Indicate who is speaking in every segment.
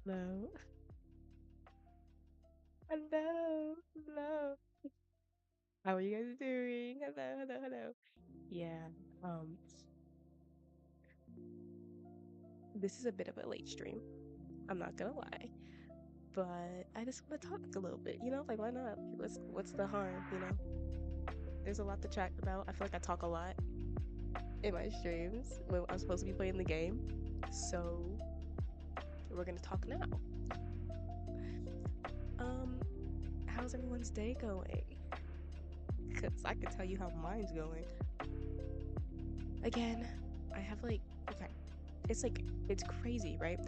Speaker 1: Hello. Hello. Hello. How are you guys doing? Hello, hello, hello. Yeah, um, this is a bit of a late stream. I'm not gonna lie, but I just want to talk a little bit, like why not? What's the harm, There's a lot to chat about. I feel like I talk a lot in my streams when I'm supposed to be playing the game. So we're gonna talk now. Um, how's everyone's day going? Because I can tell you how mine's going. Again, I have okay, it's crazy, right?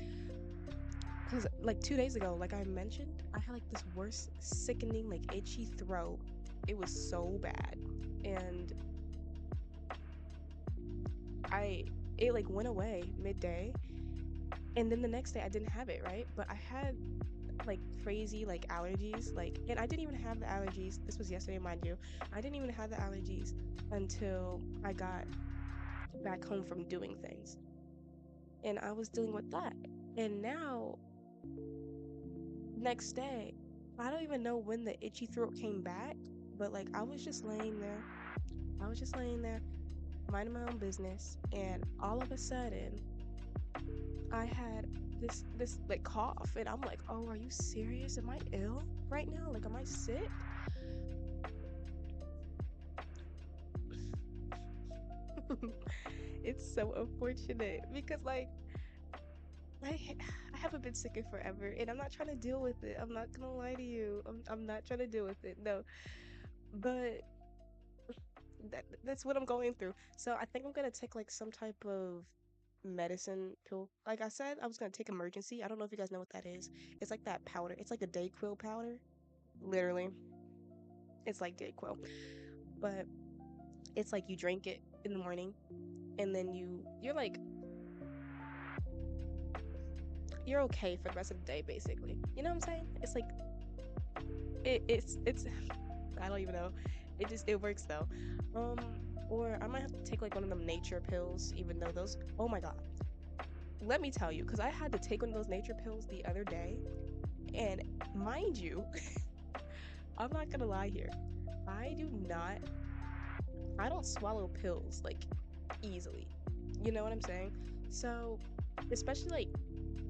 Speaker 1: Because like 2 days ago, like I mentioned, I had like this worst, sickening, like itchy throat. It was so bad. And I, it like went away midday. And then the next day I didn't have it, right? But I had like crazy like allergies, and I didn't even have the allergies. This was yesterday, mind you. I didn't even have the allergies until I got back home from doing things. And I was dealing with that. And now, next day, I don't even know when the itchy throat came back, but like I was just laying there. I was just laying there, minding my own business, and all of a sudden, I had this like cough, and I'm like, "Oh, are you serious? Am I ill right now? Like, am I sick?" It's so unfortunate because I I haven't been sick in forever, and I'm not trying to deal with it. I'm not gonna lie to you. I'm not trying to deal with it. No, but that's what I'm going through. So I think I'm gonna take like some type of medicine pill. Like I said, I was gonna take emergency. I don't know if you guys know what that is. It's like that powder. It's like a Dayquil powder. Literally, it's like Dayquil, but it's like you drink it in the morning, and then you're okay for the rest of the day, basically. You know what I'm saying? It's like it's I don't even know. It works though. Or I might have to take like one of them nature pills, even though those, oh my God. Let me tell you, because I had to take one of those nature pills the other day, and mind you, I'm not gonna lie here. I do not, I don't swallow pills like easily. You know what I'm saying? So, especially like,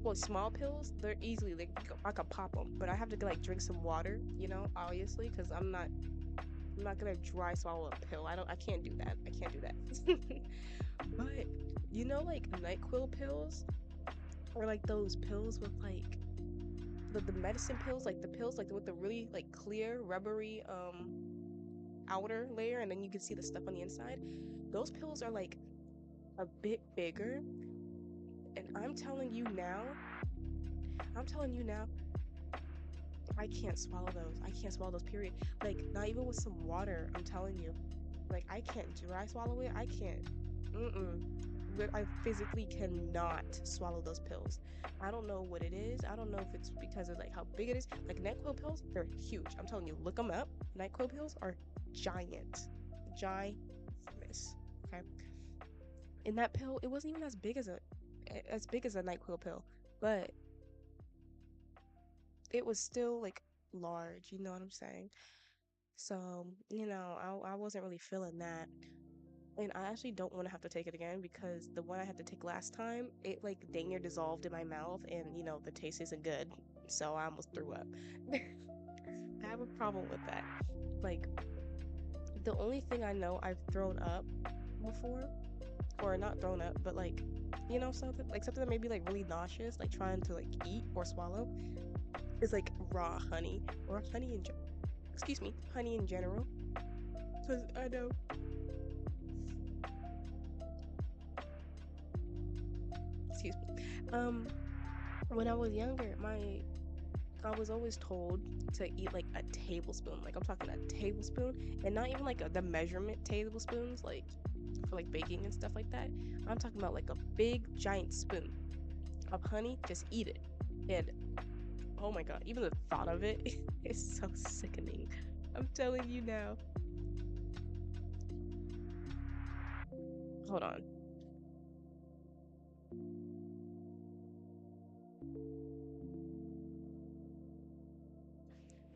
Speaker 1: well, small pills, they're easily like I could pop them, but I have to like drink some water, obviously, because I'm not gonna dry swallow a pill. I can't do that. I can't do that. But like NyQuil pills, or like those pills with like the medicine pills, like the pills like with the really like clear rubbery outer layer, and then you can see the stuff on the inside. Those pills are like a bit bigger, and I'm telling you now, I can't swallow those. I can't swallow those, period. Like, not even with some water, I'm telling you. Like, I can't dry swallow it. I can't. Mm-mm. I physically cannot swallow those pills. I don't know what it is. I don't know if it's because of like how big it is. Like NyQuil pills, they're huge. I'm telling you, look them up. NyQuil pills are giant, ginormous. Okay, and that pill, it wasn't even as big as a NyQuil pill, but it was still like large. You know what I'm saying? So, I wasn't really feeling that. And I actually don't want to have to take it again because the one I had to take last time, it like dang near dissolved in my mouth, and the taste isn't good. So I almost threw up. I have a problem with that. Like, the only thing I know I've thrown up before, or not thrown up, but like, something that made me like really nauseous, like trying to like eat or swallow, is like raw honey, or excuse me, honey in general. Because I know, excuse me, when I was younger, I was always told to eat like a tablespoon. Like, I'm talking a tablespoon, and not even like the measurement tablespoons, like for like baking and stuff like that. I'm talking about like a big giant spoon of honey. Just eat it, and oh my God, even the thought of it is so sickening. I'm telling you now. Hold on.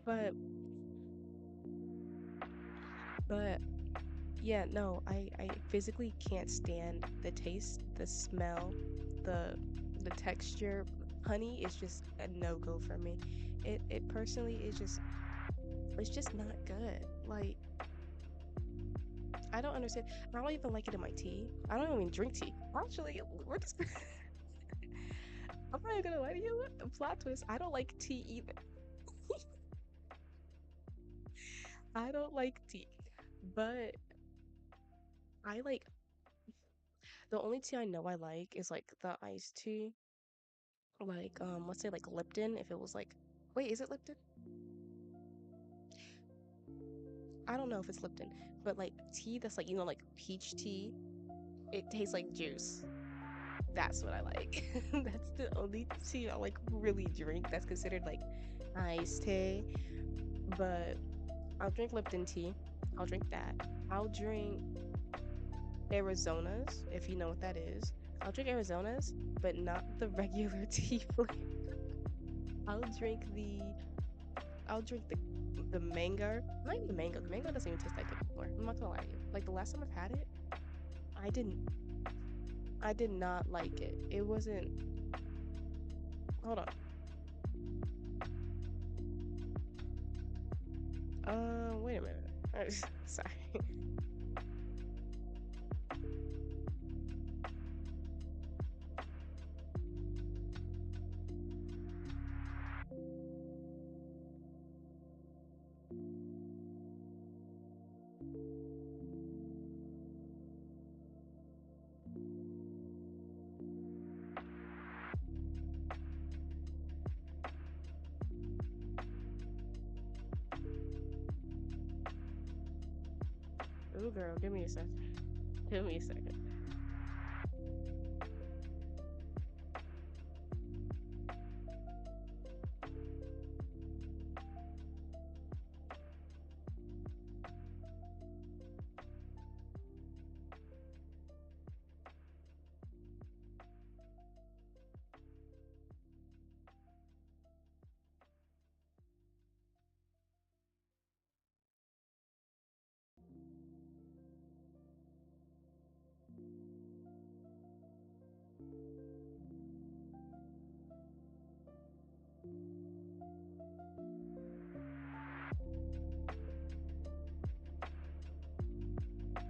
Speaker 1: But but yeah, no, I physically can't stand the taste, the smell, the the texture. Honey is just a no-go for me. It personally is just it's just not good. Like I don't understand. I don't even like it in my tea. I don't even drink tea. Actually, we're just I'm not even gonna lie to you. The plot twist, I don't like tea either. I don't like tea. But I like the only tea I know I like is like the iced tea. Like let's say like Lipton if it was like wait, is it Lipton? I don't know if it's Lipton, but like tea that's like like peach tea, it tastes like juice. That's what I like. That's the only tea I like really drink that's considered like iced tea. But I'll drink Lipton tea. I'll drink that. I'll drink Arizona's, if you know what that is. I'll drink Arizona's, but not the regular tea flavor. I'll drink the I'll drink the mango. Not even the mango. The mango doesn't even taste that good anymore. I'm not gonna lie to you. Like the last time I've had it, I didn't I did not like it. It wasn't hold on. Wait a minute. Sorry. Ooh girl, give me a second. Give me a second.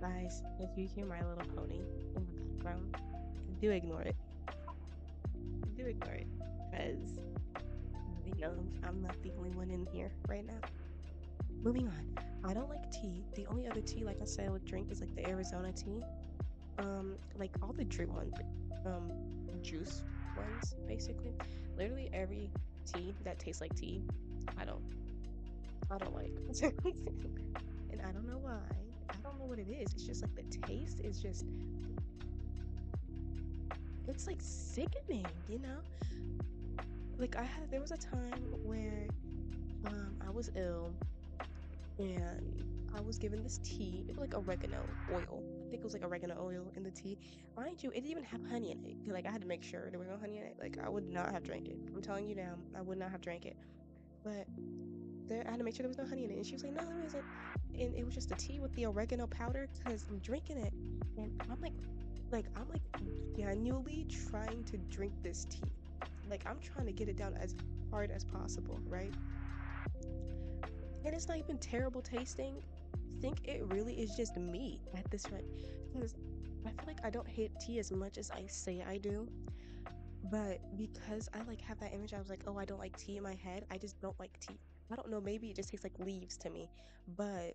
Speaker 1: Guys, if you hear My Little Pony in the background, do ignore it. Do ignore it. Because, I'm not the only one in here right now. Moving on. I don't like tea. The only other tea, like I said, I would drink is like the Arizona tea. Like all the drink ones, like, juice ones, basically. Literally every tea that tastes like tea, I don't, I don't like. And I don't know why. I don't know what it is. It's just like the taste is just, it's like sickening, you know? Like there was a time where, I was ill and I was given this tea, it was like oregano oil. I think it was like oregano oil in the tea. Mind you, it didn't even have honey in it. Like I had to make sure there was no honey in it. Like I would not have drank it. I'm telling you now, I would not have drank it. But I had to make sure there was no honey in it. And she was like, no, there isn't. And it was just the tea with the oregano powder because I'm drinking it. And I'm like genuinely trying to drink this tea. Like I'm trying to get it down as hard as possible, right? And it's not even terrible tasting. I think it really is just me at this rate. Because I feel like I don't hate tea as much as I say I do. But because I like have that image, I was like, oh, I don't like tea in my head. I just don't like tea. I don't know, maybe it just tastes like leaves to me. But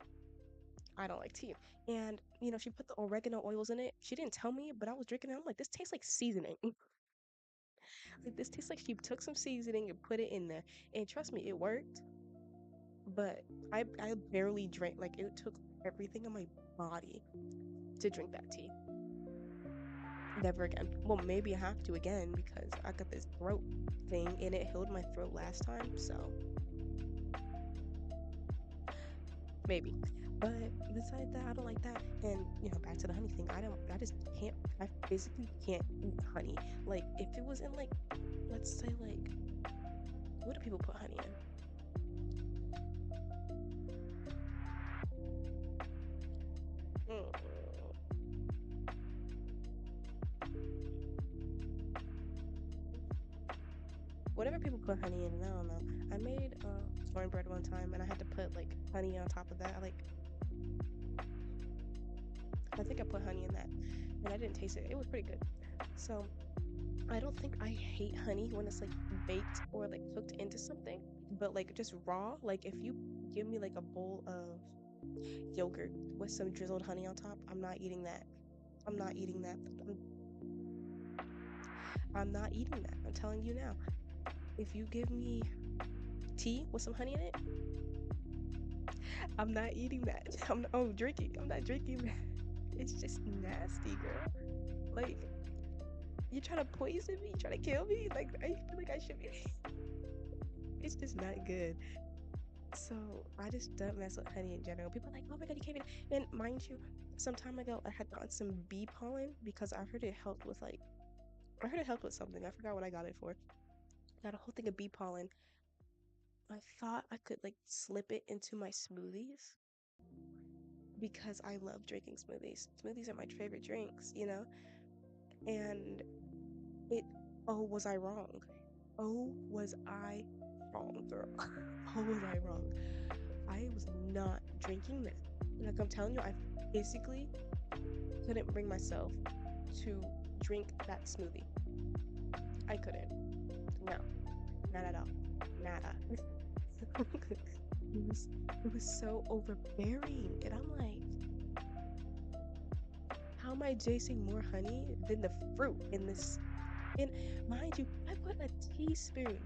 Speaker 1: I don't like tea. And, she put the oregano oils in it. She didn't tell me, but I was drinking it. I'm like, this tastes like seasoning. Like, this tastes like she took some seasoning and put it in there. And trust me, it worked. But I barely drank. Like, it took everything in my body to drink that tea. Never again. Well, maybe I have to again because I got this throat thing and it healed my throat last time. So maybe. But besides that, I don't like that. And back to the honey thing. I just can't. I physically can't eat honey. Like if it was in like, let's say like, what do people put honey in? whatever people put honey in, I don't know. I made cornbread one time and I had to put like honey on top of that. I think I put honey in that and I didn't taste it. It was pretty good. So I don't think I hate honey when it's like baked or like cooked into something, but like just raw, like if you give me like a bowl of yogurt with some drizzled honey on top, I'm not eating that. I'm not eating that. I'm not eating that. I'm telling you now. If you give me tea with some honey in it, I'm not eating that. I'm drinking. I'm not drinking that. It's just nasty, girl. Like, you trying to poison me? You trying to kill me? Like, I feel like I should be. It's just not good. So I just don't mess with honey in general. People are like, oh my god, you can't even. And mind you, some time ago I had gotten some bee pollen because I heard it helped with like I heard it helped with something. I forgot what I got it for. Got a whole thing of bee pollen. I thought I could like slip it into my smoothies because I love drinking smoothies. Smoothies are my favorite drinks, you know? And it, oh, was I wrong? Oh, was I wrong, girl? Oh, was I wrong? I was not drinking this. Like I'm telling you, I physically couldn't bring myself to drink that smoothie. I couldn't. No, not at all. Nada. It was it was so overbearing. And I'm like, how am I chasing more honey than the fruit in this? And mind you, I put a teaspoon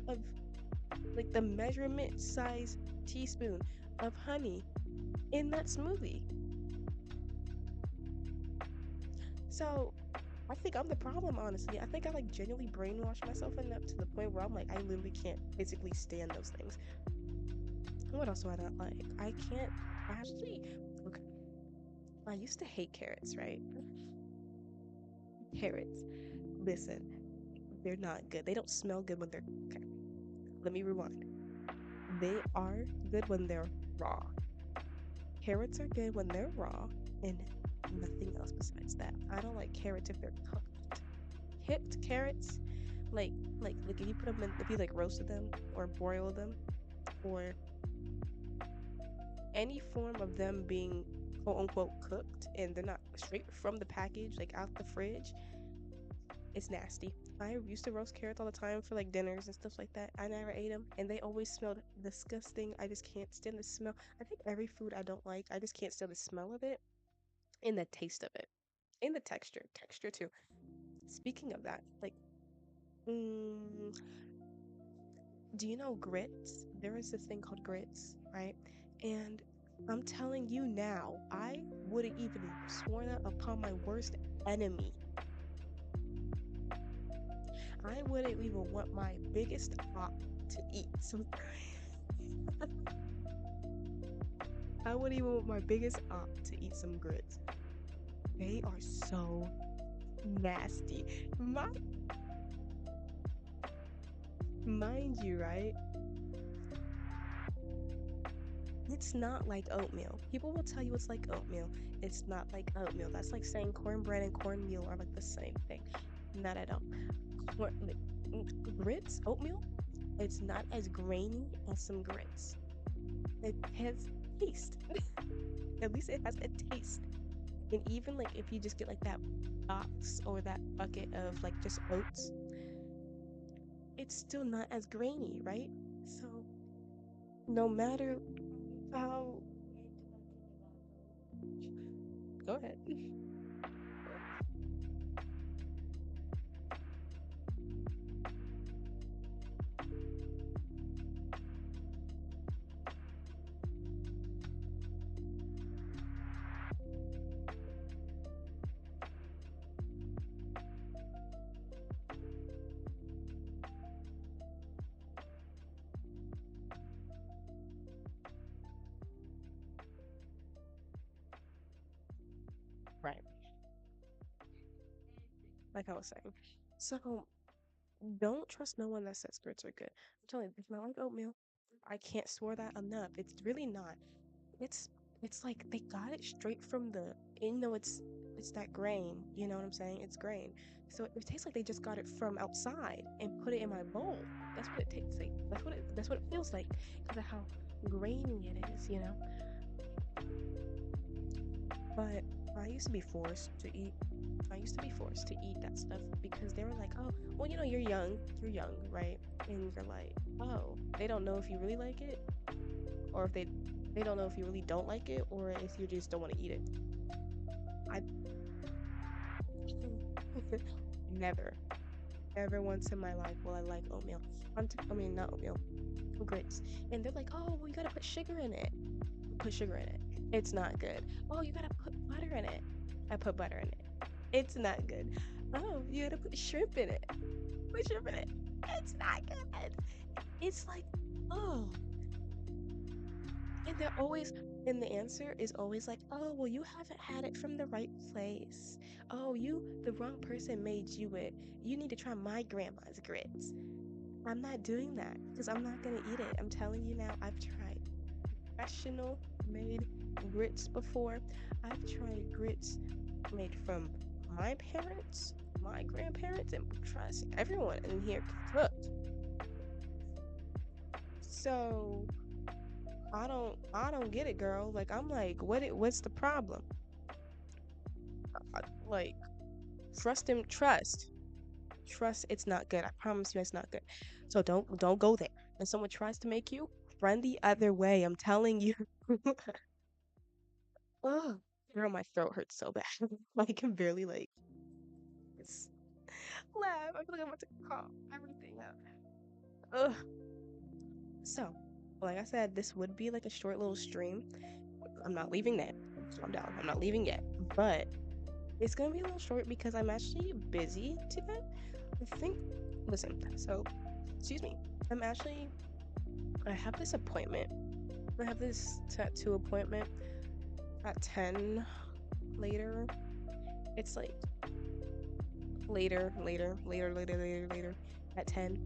Speaker 1: of like the measurement size teaspoon of honey in that smoothie. So I think I'm the problem, honestly. I think I like genuinely brainwashed myself enough to the point where I'm like, I literally can't physically stand those things. What else do I not like? I can't actually. Okay, I used to hate carrots, right? Carrots. Listen, they're not good. They don't smell good when they're. Okay, let me rewind. They are good when they're raw. Carrots are good when they're raw, and nothing else besides that. I don't like carrots if they're cooked. Cooked carrots, like if you put them in, if you like roasted them or broiled them, or any form of them being quote unquote cooked and they're not straight from the package, like out the fridge, it's nasty. I used to roast carrots all the time for like dinners and stuff like that. I never ate them and they always smelled disgusting. I just can't stand the smell. I think every food I don't like, I just can't stand the smell of it and the taste of it. And the texture too. Speaking of that, like, mm, do you know grits? There is this thing called grits, right? And I'm telling you now, I wouldn't even sworn that upon my worst enemy. I wouldn't even want my biggest op to eat some. I wouldn't even want my biggest op to eat some grits. They are so nasty. Mind you, right? It's not like oatmeal. People will tell you it's like oatmeal. It's not like oatmeal. That's like saying cornbread and cornmeal are like the same thing. Not at all. Like, grits, oatmeal, it's not as grainy as some grits. It has taste. At least it has a taste. And even like if you just get like that box or that bucket of like just oats, it's still not as grainy, right? So no matter how, go ahead. Right. Like I was saying. So don't trust no one that says grits are good. I'm telling you, it's not like oatmeal. I can't swear that enough. It's really not. It's it's like they got it straight from the, you know, it's it's that grain. You know what I'm saying? It's grain. So it tastes like they just got it from outside and put it in my bowl. That's what it tastes like. That's what it feels like because of how grainy it is, you know? But I used to be forced to eat I used to be forced to eat that stuff because they were like, "Oh, well, you're young, right?" And you're like, "Oh, they don't know if you really like it or if they don't know if you really don't like it or if you just don't want to eat it." I never, never once in my life will I like oatmeal. I mean, not oatmeal, grits. And they're like, "Oh, well, you gotta put sugar in it." Put sugar in it. It's not good. Oh, you gotta put butter in it. I put butter in it. It's not good. Oh, you gotta put shrimp in it. Put shrimp in it. It's not good. It's like, oh, and they're always, and the answer is always like, oh, well, you haven't had it from the right place. Oh, the wrong person made you it. You need to try my grandma's grits. I'm not doing that because I'm not gonna eat it. I'm telling you now, I've tried professional made grits before. I've tried grits made from my parents, my grandparents, and trust everyone in here cooked. So I don't get it, girl. Like I'm like, what's the problem? Like trust it's not good. I promise you it's not good. So don't go there. When someone tries to make you, run the other way. I'm telling you. Oh, girl, my throat hurts so bad. I can barely like s- laugh. I feel like I'm about to cough everything out. Ugh. So, like I said, this would be like a short little stream. I'm not leaving that. Calm down. I'm not leaving yet. But it's gonna be a little short because I'm actually busy today. I think. Listen. So, excuse me. I'm actually. I have this appointment. I have this tattoo appointment at 10 later. It's like later at 10.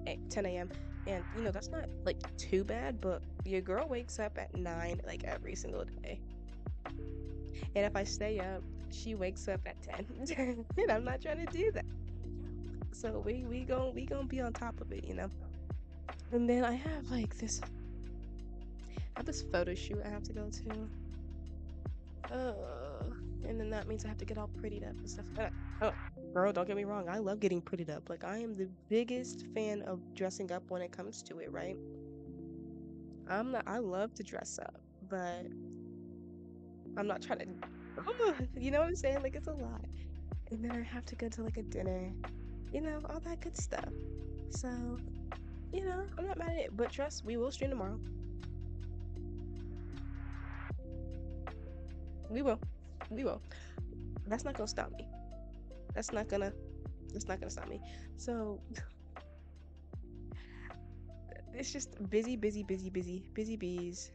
Speaker 1: It's 10 a.m. And that's not like too bad, but your girl wakes up at 9 like every single day. And if I stay up, she wakes up at 10. And I'm not trying to do that. So we gon' be on top of it. And then I have this photo shoot I have to go to. And then that means I have to get all prettied up and stuff. Oh, girl, don't get me wrong. I love getting prettied up. Like I am the biggest fan of dressing up when it comes to it, right? I love to dress up, but I'm not trying to, you know what I'm saying? Like it's a lot. And then I have to go to like a dinner, all that good stuff. So, I'm not mad at it, but trust, we will stream tomorrow. We will. We will. That's not gonna stop me. That's not gonna that's not gonna stop me. So it's just busy, busy, busy, busy, busy bees.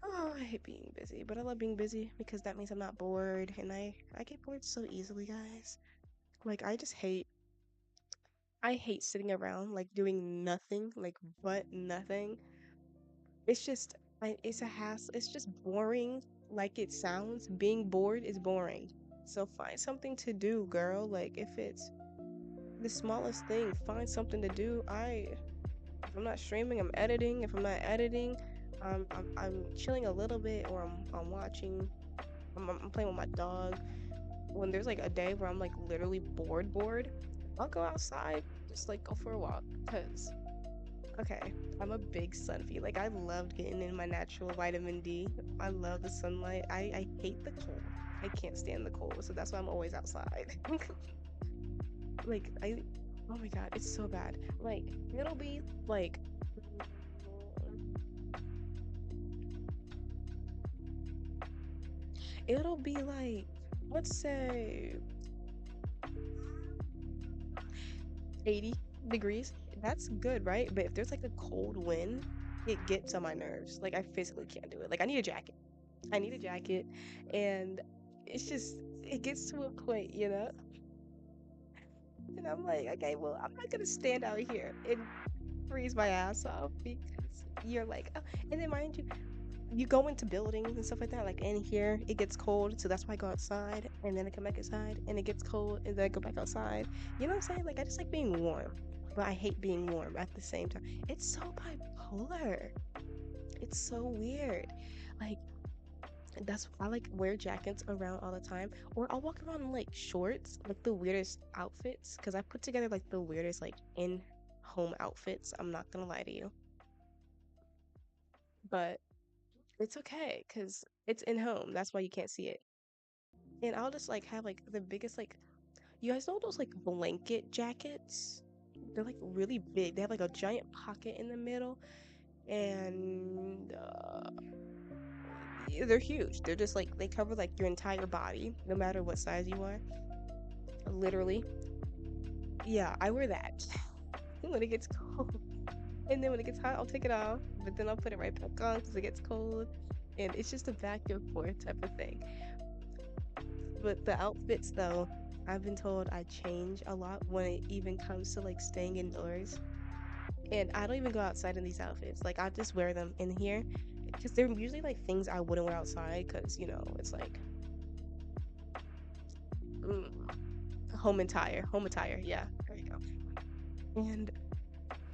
Speaker 1: Oh, I hate being busy, but I love being busy because that means I'm not bored, and I get bored so easily, guys. Like I hate sitting around like doing nothing, like but nothing. It's a hassle. It's just boring like it sounds. Being bored is boring. So find something to do, girl. Like if it's the smallest thing, find something to do. If I'm not streaming, I'm editing. If I'm not editing, I'm chilling a little bit or I'm watching. I'm playing with my dog. When there's like a day where I'm like literally bored, I'll go outside, just like go for a walk. Cause okay, I'm a big sun fiend. Like I loved getting in my natural vitamin D. I love the sunlight. I hate the cold. I can't stand the cold, so that's why I'm always outside. Like oh my God, it's so bad. Like it'll be like it'll be like let's say 80 degrees. That's good, right? But if there's like a cold wind, it gets on my nerves. Like I physically can't do it. Like I need a jacket. I need a jacket, and it's just it gets to a point. And I'm like, okay, well, I'm not gonna stand out here and freeze my ass off because you're like, oh, and then mind you, you go into buildings and stuff like that. Like in here, it gets cold, so that's why I go outside, and then I come back inside, and it gets cold, and then I go back outside. You know what I'm saying? Like I just like being warm, but I hate being warm at the same time. It's so bipolar. It's so weird. Like that's I like wear jackets around all the time, or I'll walk around in like shorts, like the weirdest outfits, because I put together like the weirdest like in home outfits. I'm not gonna lie to you, but it's okay because it's in home. That's why you can't see it. And I'll just like have like the biggest like you guys know those like blanket jackets? They're like really big. They have like a giant pocket in the middle, and they're huge. They're just like they cover like your entire body, no matter what size you are. Literally. Yeah, I wear that when it gets cold. And then when it gets hot, I'll take it off, but then I'll put it right back on because it gets cold. And it's just a back and forth type of thing. But the outfits, though, I've been told I change a lot when it even comes to like staying indoors. And I don't even go outside in these outfits. Like, I just wear them in here because they're usually like things I wouldn't wear outside because, it's like mm, home attire. Home attire. Yeah, there you go. And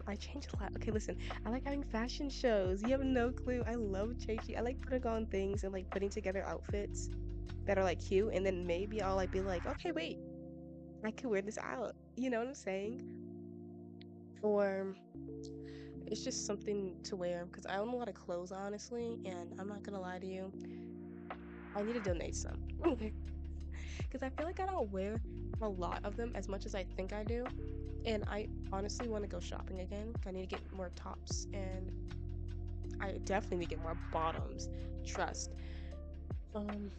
Speaker 1: I change a lot. Okay, listen, I like having fashion shows. You have no clue. I love changing. I like putting on things and like putting together outfits that are like cute. And then maybe I'll like be like, okay, wait, I could wear this out. You know what I'm saying? Or it's just something to wear because I own a lot of clothes, honestly. And I'm not gonna lie to you, I need to donate some because I feel like I don't wear a lot of them as much as I think I do. And I honestly want to go shopping again. I need to get more tops and I definitely need to get more bottoms. Trust. Um,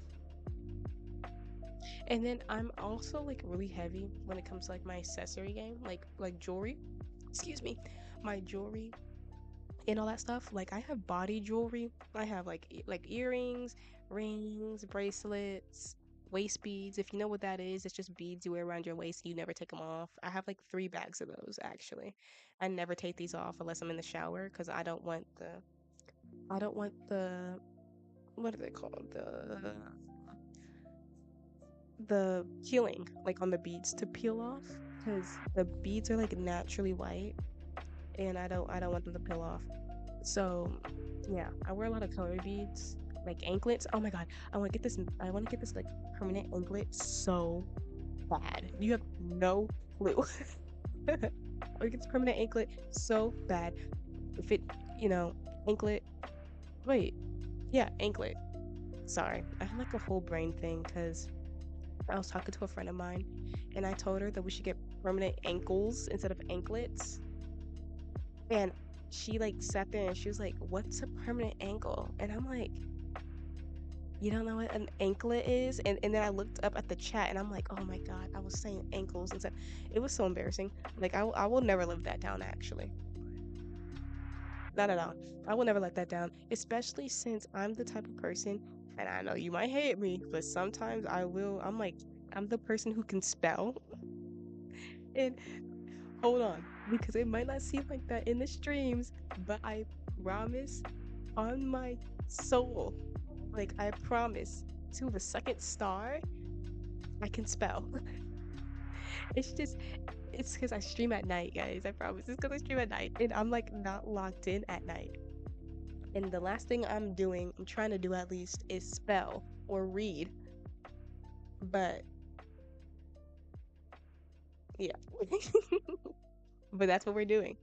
Speaker 1: and then I'm also like really heavy when it comes to like my accessory game, like jewelry. Excuse me, my jewelry and all that stuff. Like I have body jewelry. I have like like earrings, rings, bracelets, waist beads. If you know what that is, it's just beads you wear around your waist. You never take them off. I have like 3 bags of those actually. I never take these off unless I'm in the shower because I don't want the what are they called the peeling like on the beads to peel off because the beads are like naturally white and I don't want them to peel off. So yeah, I wear a lot of color beads, like anklets. Oh my god, I want to get this like permanent anklet so bad. You have no clue. I want to get this permanent anklet so bad. If it, you know, anklet. Wait, yeah, anklet. Sorry, I had like a whole brain thing because I was talking to a friend of mine and I told her that we should get permanent ankles instead of anklets. And she like sat there and she was like, "What's a permanent ankle?" And I'm like, "You don't know what an anklet is?" And then I looked up at the chat and I'm like, "Oh my God, I was saying ankles instead." It was so embarrassing. Like I will never live that down actually. Not at all. I will never let that down, especially since I'm the type of person, and I know you might hate me, but sometimes I will. I'm the person who can spell. And hold on, because it might not seem like that in the streams, but I promise on my soul, like I promise to the second star, I can spell. It's just, it's because I stream at night, guys. I promise. It's because I stream at night and I'm like not locked in at night. And the last thing I'm trying to do at least, is spell or read. But yeah, but that's what we're doing.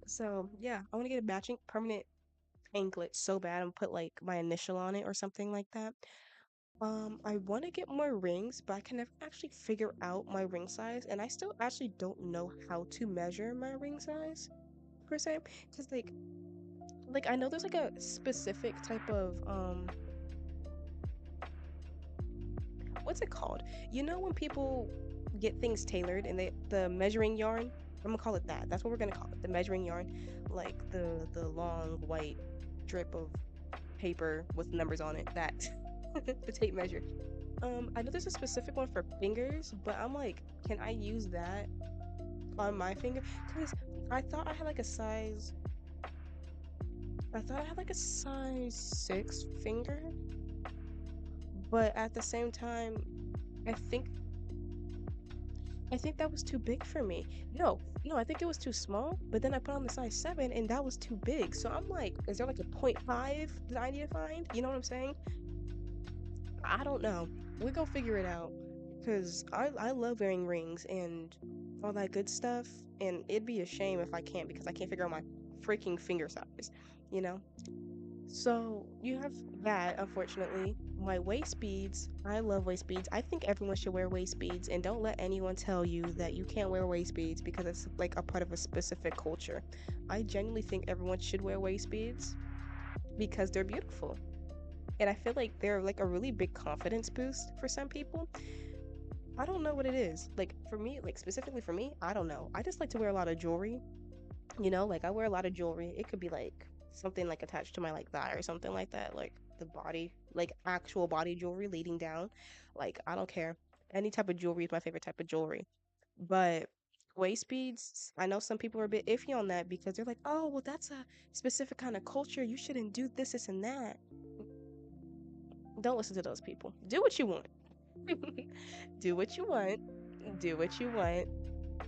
Speaker 1: So yeah, I want to get a matching permanent anklet so bad and put like my initial on it or something like that. I want to get more rings, but I can never actually figure out my ring size, and I still actually don't know how to measure my ring size per se, because like I know there's like a specific type of what's it called? You know when people get things tailored and the measuring yarn? I'm gonna call it that. That's what we're gonna call it, the measuring yarn, like the long white drip of paper with numbers on it. That the tape measure. I know there's a specific one for fingers, but I'm like, can I use that on my finger? Because I thought I had like a size. I thought I had like a size 6 finger, but at the same time, I think I think that was too big for me. No, I think it was too small, but then I put on the size 7 and that was too big. So I'm like, is there like a point 0.5 that I need to find? You know what I'm saying? I don't know. We go figure it out. Cause I love wearing rings and all that good stuff, and it'd be a shame if I can't because I can't figure out my freaking finger size, you know? So you have that, unfortunately. My waist beads, I love waist beads. I think everyone should wear waist beads, and don't let anyone tell you that you can't wear waist beads because it's like a part of a specific culture. I genuinely think everyone should wear waist beads because they're beautiful. And I feel like they're like a really big confidence boost for some people. I don't know what it is. Like for me, like specifically for me, I don't know. I just like to wear a lot of jewelry. Like I wear a lot of jewelry. It could be like something like attached to my like thigh or something like that, like the body, like actual body jewelry leading down. Like I don't care. Any type of jewelry is my favorite type of jewelry. But waist beads, I know some people are a bit iffy on that because they're like, "Oh, well that's a specific kind of culture. You shouldn't do this and that." Don't listen to those people. Do what you want. Do what you want. Do what you want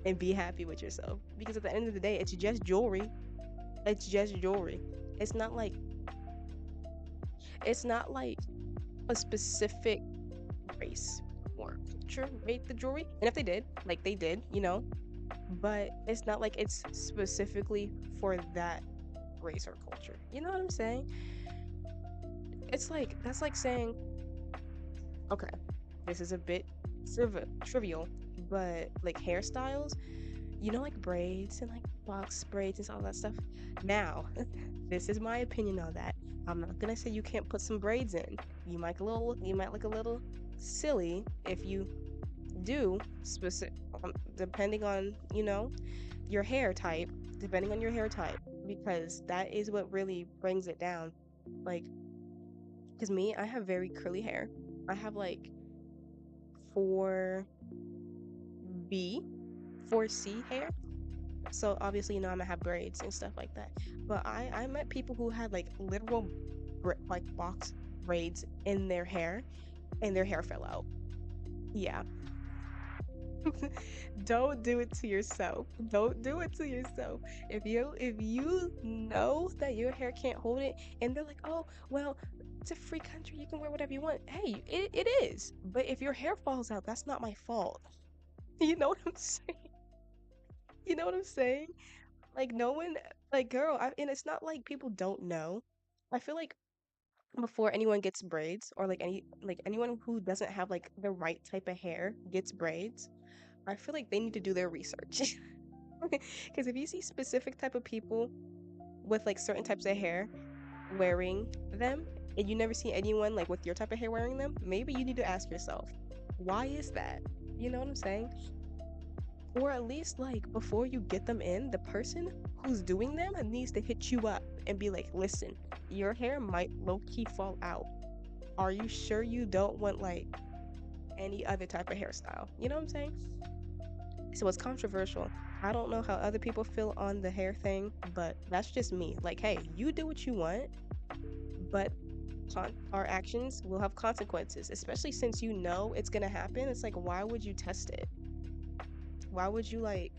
Speaker 1: and be happy with yourself. Because at the end of the day, it's just jewelry. It's just jewelry. It's not like it's not like a specific race or culture made the jewelry. And if they did, like they did, but it's not like it's specifically for that race or culture. You know what I'm saying? It's like that's like saying, okay, this is a bit trivial, but like hairstyles, like braids and like box braids and all that stuff. Now, this is my opinion on that. I'm not gonna say you can't put some braids in. You might look a little silly if you do, specific, depending on your hair type, depending on your hair type, because that is what really brings it down. Like, cause me, I have very curly hair. I have like 4B, 4C hair. So obviously, I'm gonna have braids and stuff like that. But I met people who had like literal like box braids in their hair, and their hair fell out. Yeah. Don't do it to yourself. Don't do it to yourself. If you know that your hair can't hold it, and they're like, oh well, it's a free country, you can wear whatever you want. Hey, it is. But if your hair falls out, that's not my fault. You know what I'm saying? You know what I'm saying? Like no one, like girl, and it's not like people don't know. I feel like before anyone gets braids or like anyone who doesn't have like the right type of hair gets braids, I feel like they need to do their research. Because if you see specific type of people with like certain types of hair wearing them, and you never see anyone like with your type of hair wearing them, maybe you need to ask yourself, why is that? You know what I'm saying? Or at least like before you get them in, the person who's doing them needs to hit you up and be like, listen, your hair might low key fall out. Are you sure you don't want like any other type of hairstyle? You know what I'm saying? So it's controversial. I don't know how other people feel on the hair thing, but that's just me. Like, hey, you do what you want, but our actions will have consequences, especially since you know it's gonna happen. It's like, why would you test it? Why would you like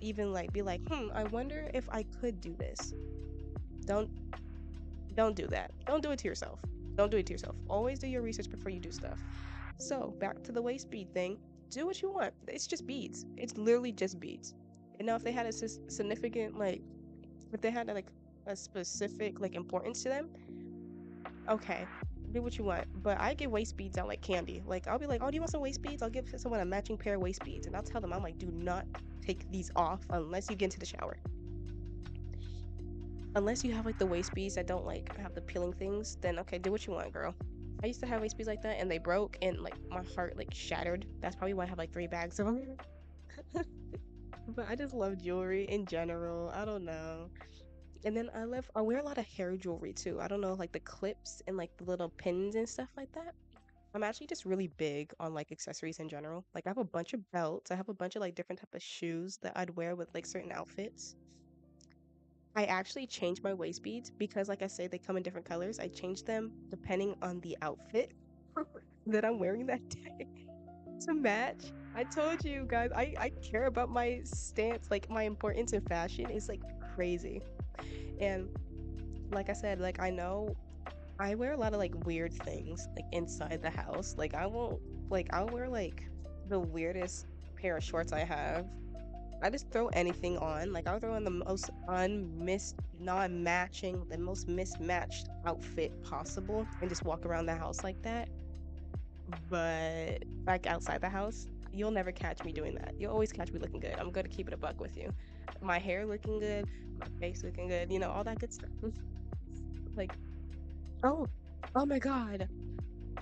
Speaker 1: even like be like, I wonder if I could do this? Don't don't do that. Don't do it to yourself. Don't do it to yourself. Always do your research before you do stuff. So back to the waist bead thing. Do what you want. It's just beads. It's literally just beads. And now if they had a significant like, if they had like a specific like importance to them, okay, do what you want. But I give waist beads out like candy. Like I'll be like, oh, do you want some waist beads? I'll give someone a matching pair of waist beads, and I'll tell them, I'm like, do not take these off unless you get into the shower. Unless you have like the waist beads that don't like have the peeling things, then okay, do what you want, girl. I used to have waist beads like that, and they broke, and like my heart like shattered. That's probably why I have like 3 bags of them. But I just love jewelry in general. I don't know. And then I wear a lot of hair jewelry too. I don't know, like the clips and like the little pins and stuff like that. I'm actually just really big on like accessories in general. Like I have a bunch of belts. I have a bunch of like different type of shoes that I'd wear with like certain outfits. I actually change my waist beads because, like I say, they come in different colors. I change them depending on the outfit that I'm wearing that day to match. I told you guys, I care about my stance, like my importance in fashion is like crazy. And like I said, like I know I wear a lot of like weird things like inside the house. Like I won't like I'll wear like the weirdest pair of shorts I have. I just throw anything on. Like I'll throw on the most non-matching, the most mismatched outfit possible and just walk around the house like that. But like outside the house, you'll never catch me doing that. You'll always catch me looking good. I'm gonna keep it a buck with you. My hair looking good, my face looking good, all that good stuff. Like, oh, oh my God.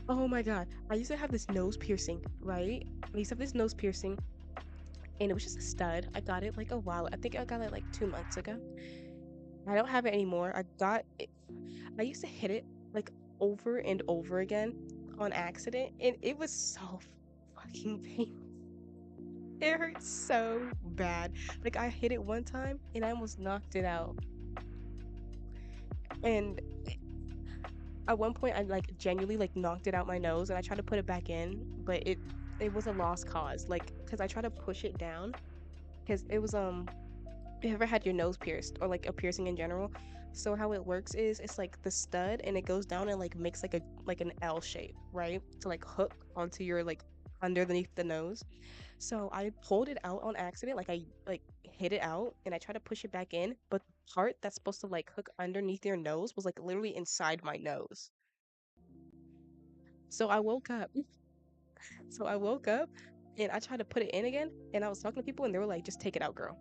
Speaker 1: Oh my God. I used to have this nose piercing, right? I used to have this nose piercing and it was just a stud. I got it like a while. I think I got it like 2 months ago. I don't have it anymore. I got it. I used to hit it like over and over again on accident, and it was so fucking painful. It hurt so bad. Like I hit it one time and I almost knocked it out. And at one point I like genuinely like knocked it out my nose and I tried to put it back in, but it was a lost cause. Like because I tried to push it down because it was you ever had your nose pierced or like a piercing in general? So how it works is it's like the stud and it goes down and like makes like an L shape, right? To like hook onto your like underneath the nose. So I pulled it out on accident, like I like hit it out and I tried to push it back in, but the part that's supposed to like hook underneath your nose was like literally inside my nose. So I woke up. So I woke up and I tried to put it in again and I was talking to people and they were like, just take it out, girl.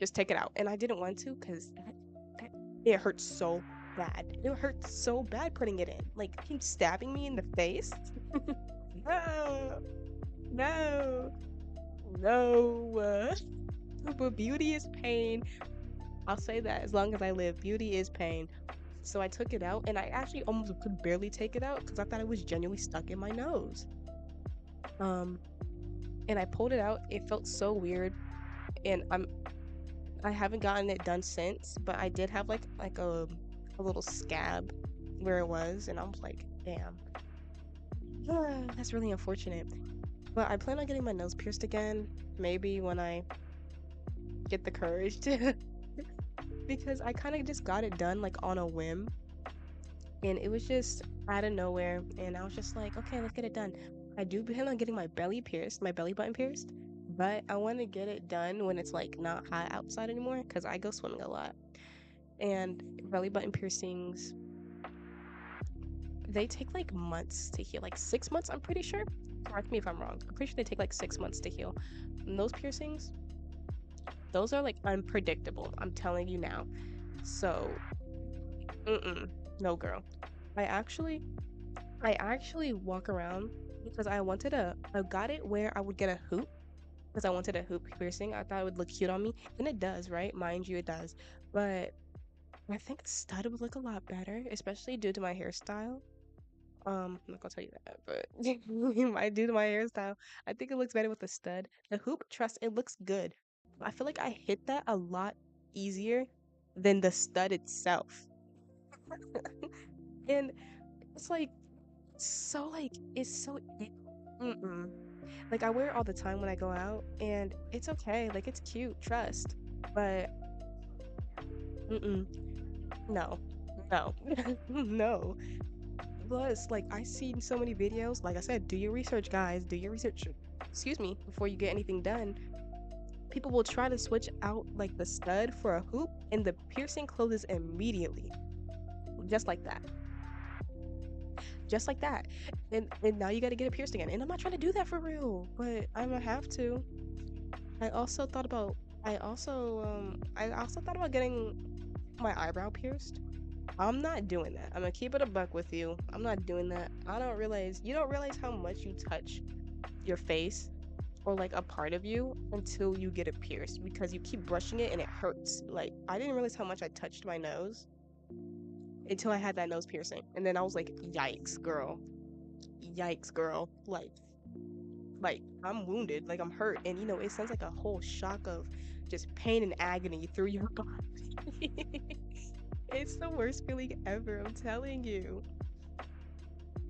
Speaker 1: Just take it out. And I didn't want to because that it hurt so bad. It hurt so bad putting it in. Like him stabbing me in the face. No, no, no. But beauty is pain. I'll say that as long as I live, beauty is pain. So I took it out and I actually almost could barely take it out because I thought it was genuinely stuck in my nose. Um, and I pulled it out. It felt so weird, and I haven't gotten it done since. But I did have like a little scab where it was, and I was like, damn, that's really unfortunate. But I plan on getting my nose pierced again, maybe when I get the courage to, because I kind of just got it done like on a whim, and it was just out of nowhere, and I was just like, okay, let's get it done. I do plan on getting my belly pierced, my belly button pierced, but I want to get it done when it's like not hot outside anymore because I go swimming a lot. And belly button piercings, they take like months to heal, like 6 months, I'm pretty sure. Correct me if I'm wrong. I'm pretty sure they take like 6 months to heal. And those piercings, those are like unpredictable. I'm telling you now. So, no, girl. I actually I actually walk around because I got it where I would get a hoop because I wanted a hoop piercing. I thought it would look cute on me, and it does, right? Mind you, it does. But I think a stud would look a lot better, especially due to my hairstyle. I'm not gonna tell you that, but I due to my hairstyle, I think it looks better with a stud. The hoop, trust, it looks good. I feel like I hit that a lot easier than the stud itself. And it's like so like it's so mm-mm. Like I wear it all the time when I go out and it's okay. Like it's cute, trust. But mm-mm, no. No. No. Plus, like I seen so many videos. Like I said, do your research, guys. Do your research. Excuse me, before you get anything done. People will try to switch out like the stud for a hoop and the piercing closes immediately. Just like that. Just like that. And now you gotta get it pierced again. And I'm not trying to do that for real, but I'm gonna have to. I also thought about I also thought about getting my eyebrow pierced. I'm not doing that. I'm gonna keep it a buck with you. I'm not doing that. I don't realize you don't realize how much you touch your face or like a part of you until you get it pierced because you keep brushing it and it hurts. Like I didn't realize how much I touched my nose until I had that nose piercing. And then I was like, yikes, girl. Yikes, girl. Like like I'm wounded, like I'm hurt, and it sends like a whole shock of just pain and agony through your body. It's the worst feeling ever, I'm telling you.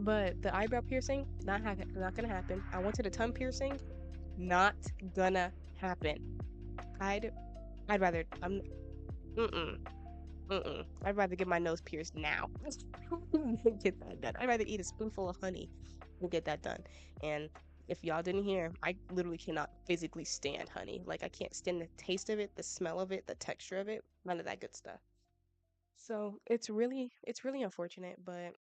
Speaker 1: But the eyebrow piercing, not gonna happen. I went to the tongue piercing, not gonna happen. I'd I'd rather mm-mm, I'd rather get my nose pierced now than get that done. I'd rather eat a spoonful of honey than get that done. And if y'all didn't hear, I literally cannot physically stand honey. Like I can't stand the taste of it, the smell of it, the texture of it, none of that good stuff. So it's really unfortunate, but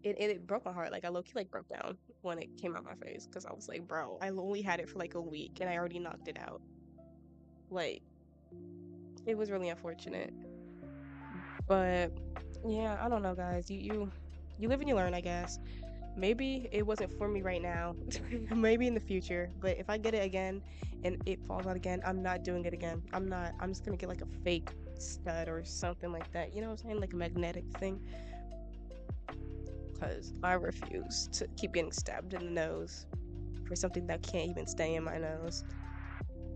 Speaker 1: it broke my heart. Like I low key like broke down when it came out my face because I was like, bro, I only had it for like a week and I already knocked it out. Like it was really unfortunate. But yeah, I don't know, guys. You live and you learn, I guess. Maybe it wasn't for me right now. Maybe in the future. But if I get it again and it falls out again, I'm not doing it again. I'm not. I'm just gonna get like a fake stud or something like that. You know what I'm saying? Like a magnetic thing. Because I refuse to keep getting stabbed in the nose for something that can't even stay in my nose.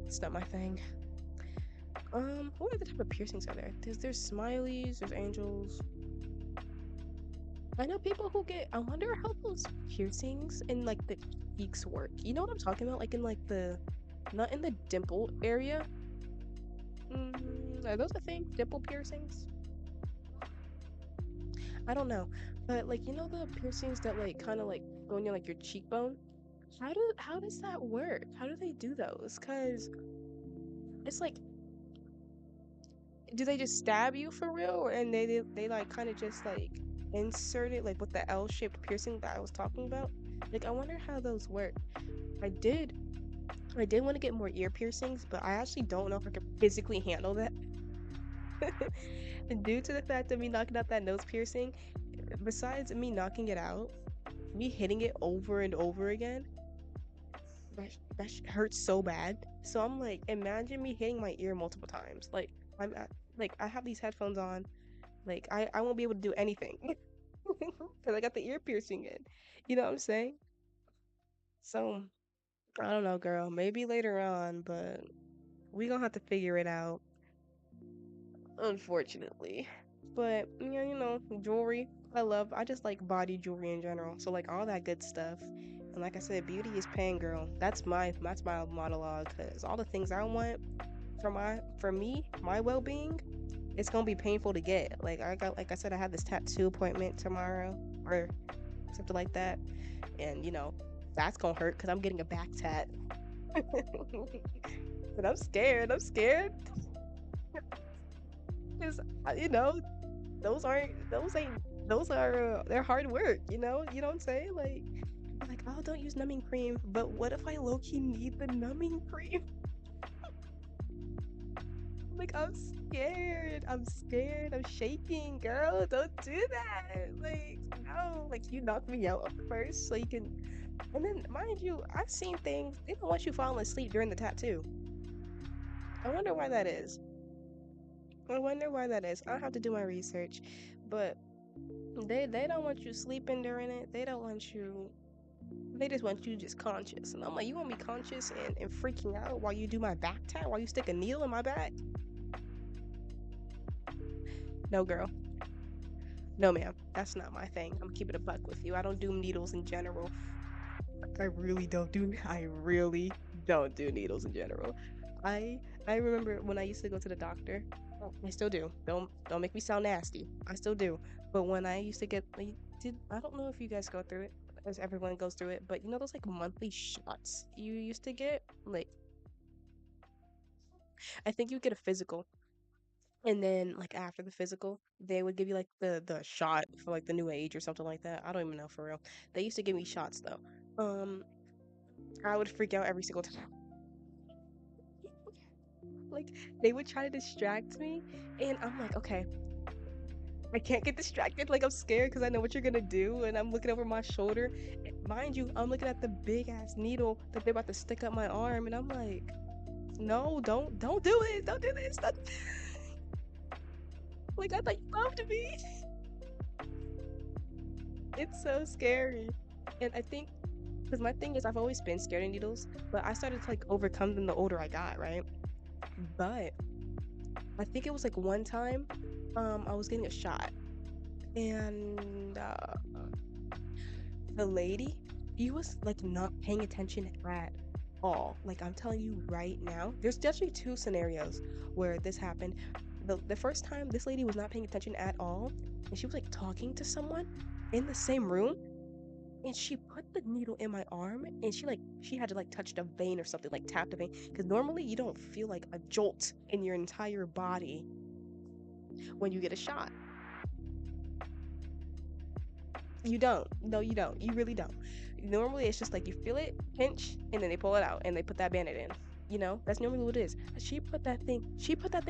Speaker 1: It's not my thing. What other type of piercings are there? There's smileys, there's angels. I know people who get. I wonder how those piercings in like the cheeks work. You know what I'm talking about? Like in like the, not in the dimple area. Are those a thing? Dimple piercings? I don't know, but like the piercings that like kind of like go in your like your cheekbone. How does that work? How do they do those? Cause it's like, do they just stab you for real, or and they like kind of just like insert it like with the L-shaped piercing that I was talking about? Like I wonder how those work. I did I did want to get more ear piercings, but I actually don't know if I could physically handle that. And due to the fact of me knocking out that nose piercing, besides me knocking it out, me hitting it over and over again, that hurts so bad. So I'm like, imagine me hitting my ear multiple times. Like like I have these headphones on. Like I won't be able to do anything because I got the ear piercing in. You know what I'm saying? So I don't know, girl. Maybe later on, but we gonna have to figure it out. Unfortunately. But yeah, jewelry. I just like body jewelry in general. So like all that good stuff. And like I said, beauty is pain, girl. That's my monologue. Cause all the things I want for me, my well-being, it's gonna be painful to get. Like I said, I have this tattoo appointment tomorrow or something like that. And that's gonna hurt because I'm getting a back tat. But I'm scared. I'm scared. Because those are they're hard work, you know what I'm saying, like, oh, don't use numbing cream, but what if I low-key need the numbing cream? Like, I'm scared, I'm shaking, girl, don't do that, like, no, like, you knock me out first so you can, and then mind you, I've seen things they don't want you falling asleep during the tattoo. I wonder why that is. I'll have to do my research, but they don't want you sleeping during it. They don't want you. They just want you just conscious. And I'm like, you want me conscious and freaking out while you do my back tat, while you stick a needle in my back? No, girl. No, ma'am. That's not my thing. I'm keeping a buck with you. I don't do needles in general. I really don't do needles in general. I I remember when I used to go to the doctor. I still do. Don't make me sound nasty. I still do. But when I used to get like, did I don't know if you guys go through it, as everyone goes through it, but those like monthly shots you used to get? Like I think you get a physical, and then like after the physical, they would give you like the shot for like the new age or something like that. I don't even know for real. They used to give me shots though. I would freak out every single time. Like they would try to distract me, and I'm like, okay, I can't get distracted. Like I'm scared because I know what you're gonna do, and I'm looking over my shoulder. Mind you, I'm looking at the big ass needle that they're about to stick up my arm, and I'm like, no, don't do it, don't do this. Like I thought you loved me. It's so scary, and I think Because my thing is, I've always been scared of needles, but I started to like overcome them the older I got, right? But I think it was like one time, I was getting a shot, and the lady, she was like not paying attention at all. Like I'm telling you right now, there's actually two scenarios where this happened. The first time, this lady was not paying attention at all, and she was like talking to someone in the same room, and she put the needle in my arm, and she had to like touch the vein or something, like tap the vein, because normally you don't feel like a jolt in your entire body when you get a shot. You don't. No, you don't. You really don't. Normally, it's just like you feel it, pinch, and then they pull it out and they put that bandit in. That's normally what it is. She put that thing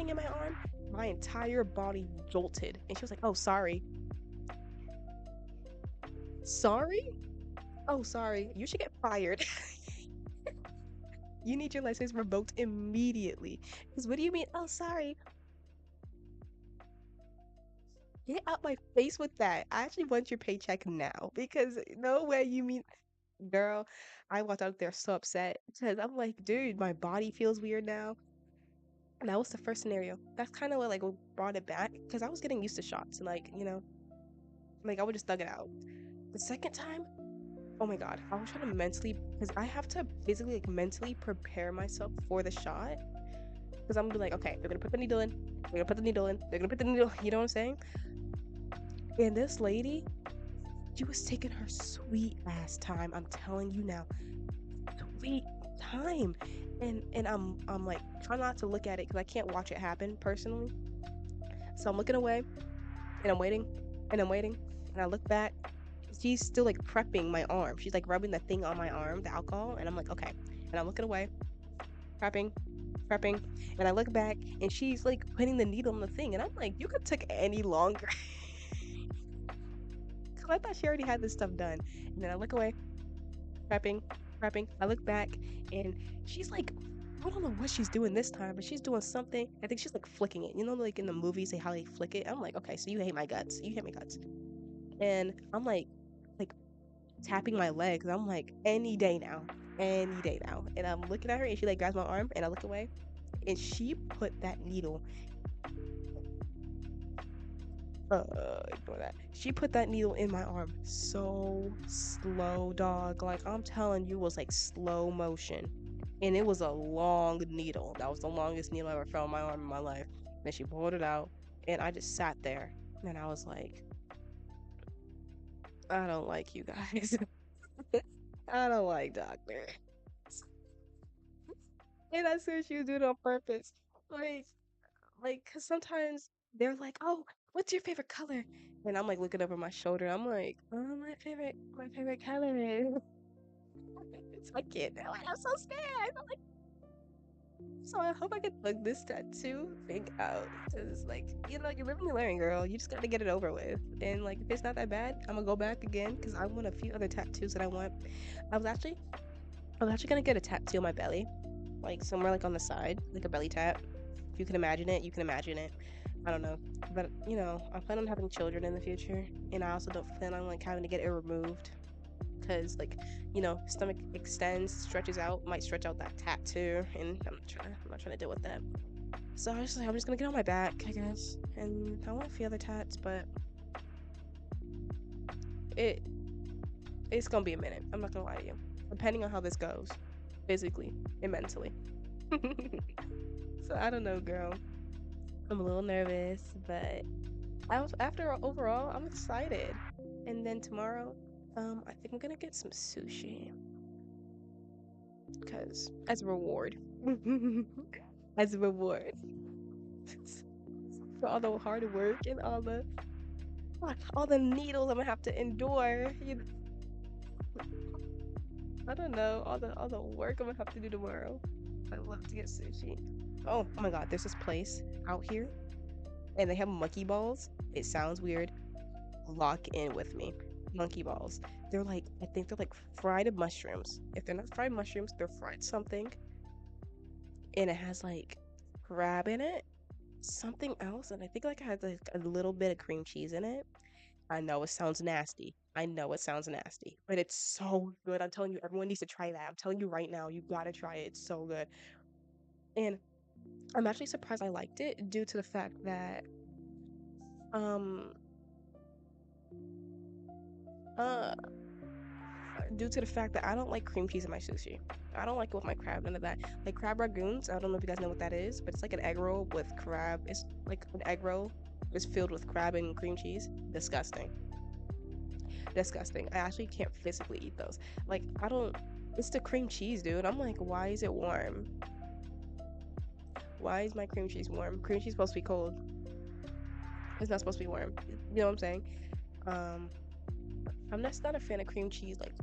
Speaker 1: in my arm. My entire body jolted, and she was like, "Oh, sorry, sorry, oh, sorry. You should get fired. You need your license revoked immediately." Because what do you mean? Oh, sorry. Get out my face with that. I actually want your paycheck now because no way you mean. Girl, I walked out there so upset because I'm like, dude, my body feels weird now. And that was the first scenario. That's kind of what brought it back because I was getting used to shots and like I would just thug it out. The second time, oh my God, I was trying to mentally because I have to physically like mentally prepare myself for the shot because I'm gonna be like, okay, they're gonna put the needle in, they're gonna put the needle in, they're gonna put the needle. You know what I'm saying? And this lady, she was taking her sweet ass time. I'm telling you now, sweet time. And I'm like trying not to look at it because I can't watch it happen personally. So I'm looking away and I'm waiting and I'm waiting and I look back. She's still like prepping my arm. She's like rubbing the thing on my arm, the alcohol, and I'm like, okay. And I'm looking away, prepping, prepping, and I look back and she's like putting the needle in the thing, and I'm like, you could take any longer. Cause I thought she already had this stuff done. And then I look away, prepping, prepping. I look back and she's like, I don't know what she's doing this time, but she's doing something. I think she's like flicking it. Like in the movies, they how they flick it. I'm like, okay, so you hate my guts. You hate my guts. And I'm like tapping my legs. I'm like, any day now, any day now. And I'm looking at her, and she like grabs my arm, and I look away, and she put that needle. Ignore that. She put that needle in my arm so slow, dog. Like I'm telling you, it was like slow motion, and it was a long needle. That was the longest needle I ever felt in my arm in my life. Then she pulled it out, and I just sat there, and I was like, I don't like you guys. I don't like doctor. And I swear she was doing it on purpose. Like, cause sometimes they're like, "Oh, what's your favorite color?" And I'm like looking over my shoulder. I'm like, "Oh, my favorite color is." So I can't do it. I'm so scared. I'm like, so I hope I can plug this tattoo thing out. Cause like, you live and you learn, girl. You just gotta get it over with. And like, if it's not that bad, I'm gonna go back again. Cause I want a few other tattoos that I want. I was actually, I was actually gonna get a tattoo on my belly, like somewhere like on the side, like a belly tat. If you can imagine it, you can imagine it. I don't know. But I plan on having children in the future, and I also don't plan on like having to get it removed because stomach extends, stretches out, might stretch out that tattoo, and I'm not trying to deal with that. So I'm just gonna get on my back, I guess, and I want a few other tats, but it it's gonna be a minute. I'm not gonna lie to you, depending on how this goes, physically and mentally. So I don't know, girl. I'm a little nervous, but after overall, I'm excited. And then tomorrow, I think I'm gonna get some sushi because as a reward, as a reward for all the hard work and all the needles I'm gonna have to endure. I don't know all the work I'm gonna have to do tomorrow. I love to get sushi. Oh my God, there's this place out here, and they have monkey balls. It sounds weird. Lock in with me. Monkey balls. I think they're like fried mushrooms. If they're not fried mushrooms, they're fried something. And it has like crab in it, something else. And I think like it has like a little bit of cream cheese in it. I know it sounds nasty. I know it sounds nasty, but it's so good. I'm telling you, everyone needs to try that. I'm telling you right now, you gotta try it. It's so good. And I'm actually surprised I liked it due to the fact that um uh due to the fact that I don't like cream cheese in my sushi. I don't like it with my crab, none of that. Like crab ragoons, I don't know if you guys know what that is, but it's like an egg roll with crab. It's like an egg roll is filled with crab and cream cheese. Disgusting. Disgusting. I actually can't physically eat those. Like I don't it's the cream cheese, dude. I'm like, why is it warm? Why is my cream cheese warm? Cream cheese supposed to be cold. It's not supposed to be warm. You know what I'm saying? Um, I'm just not a fan of cream cheese. Like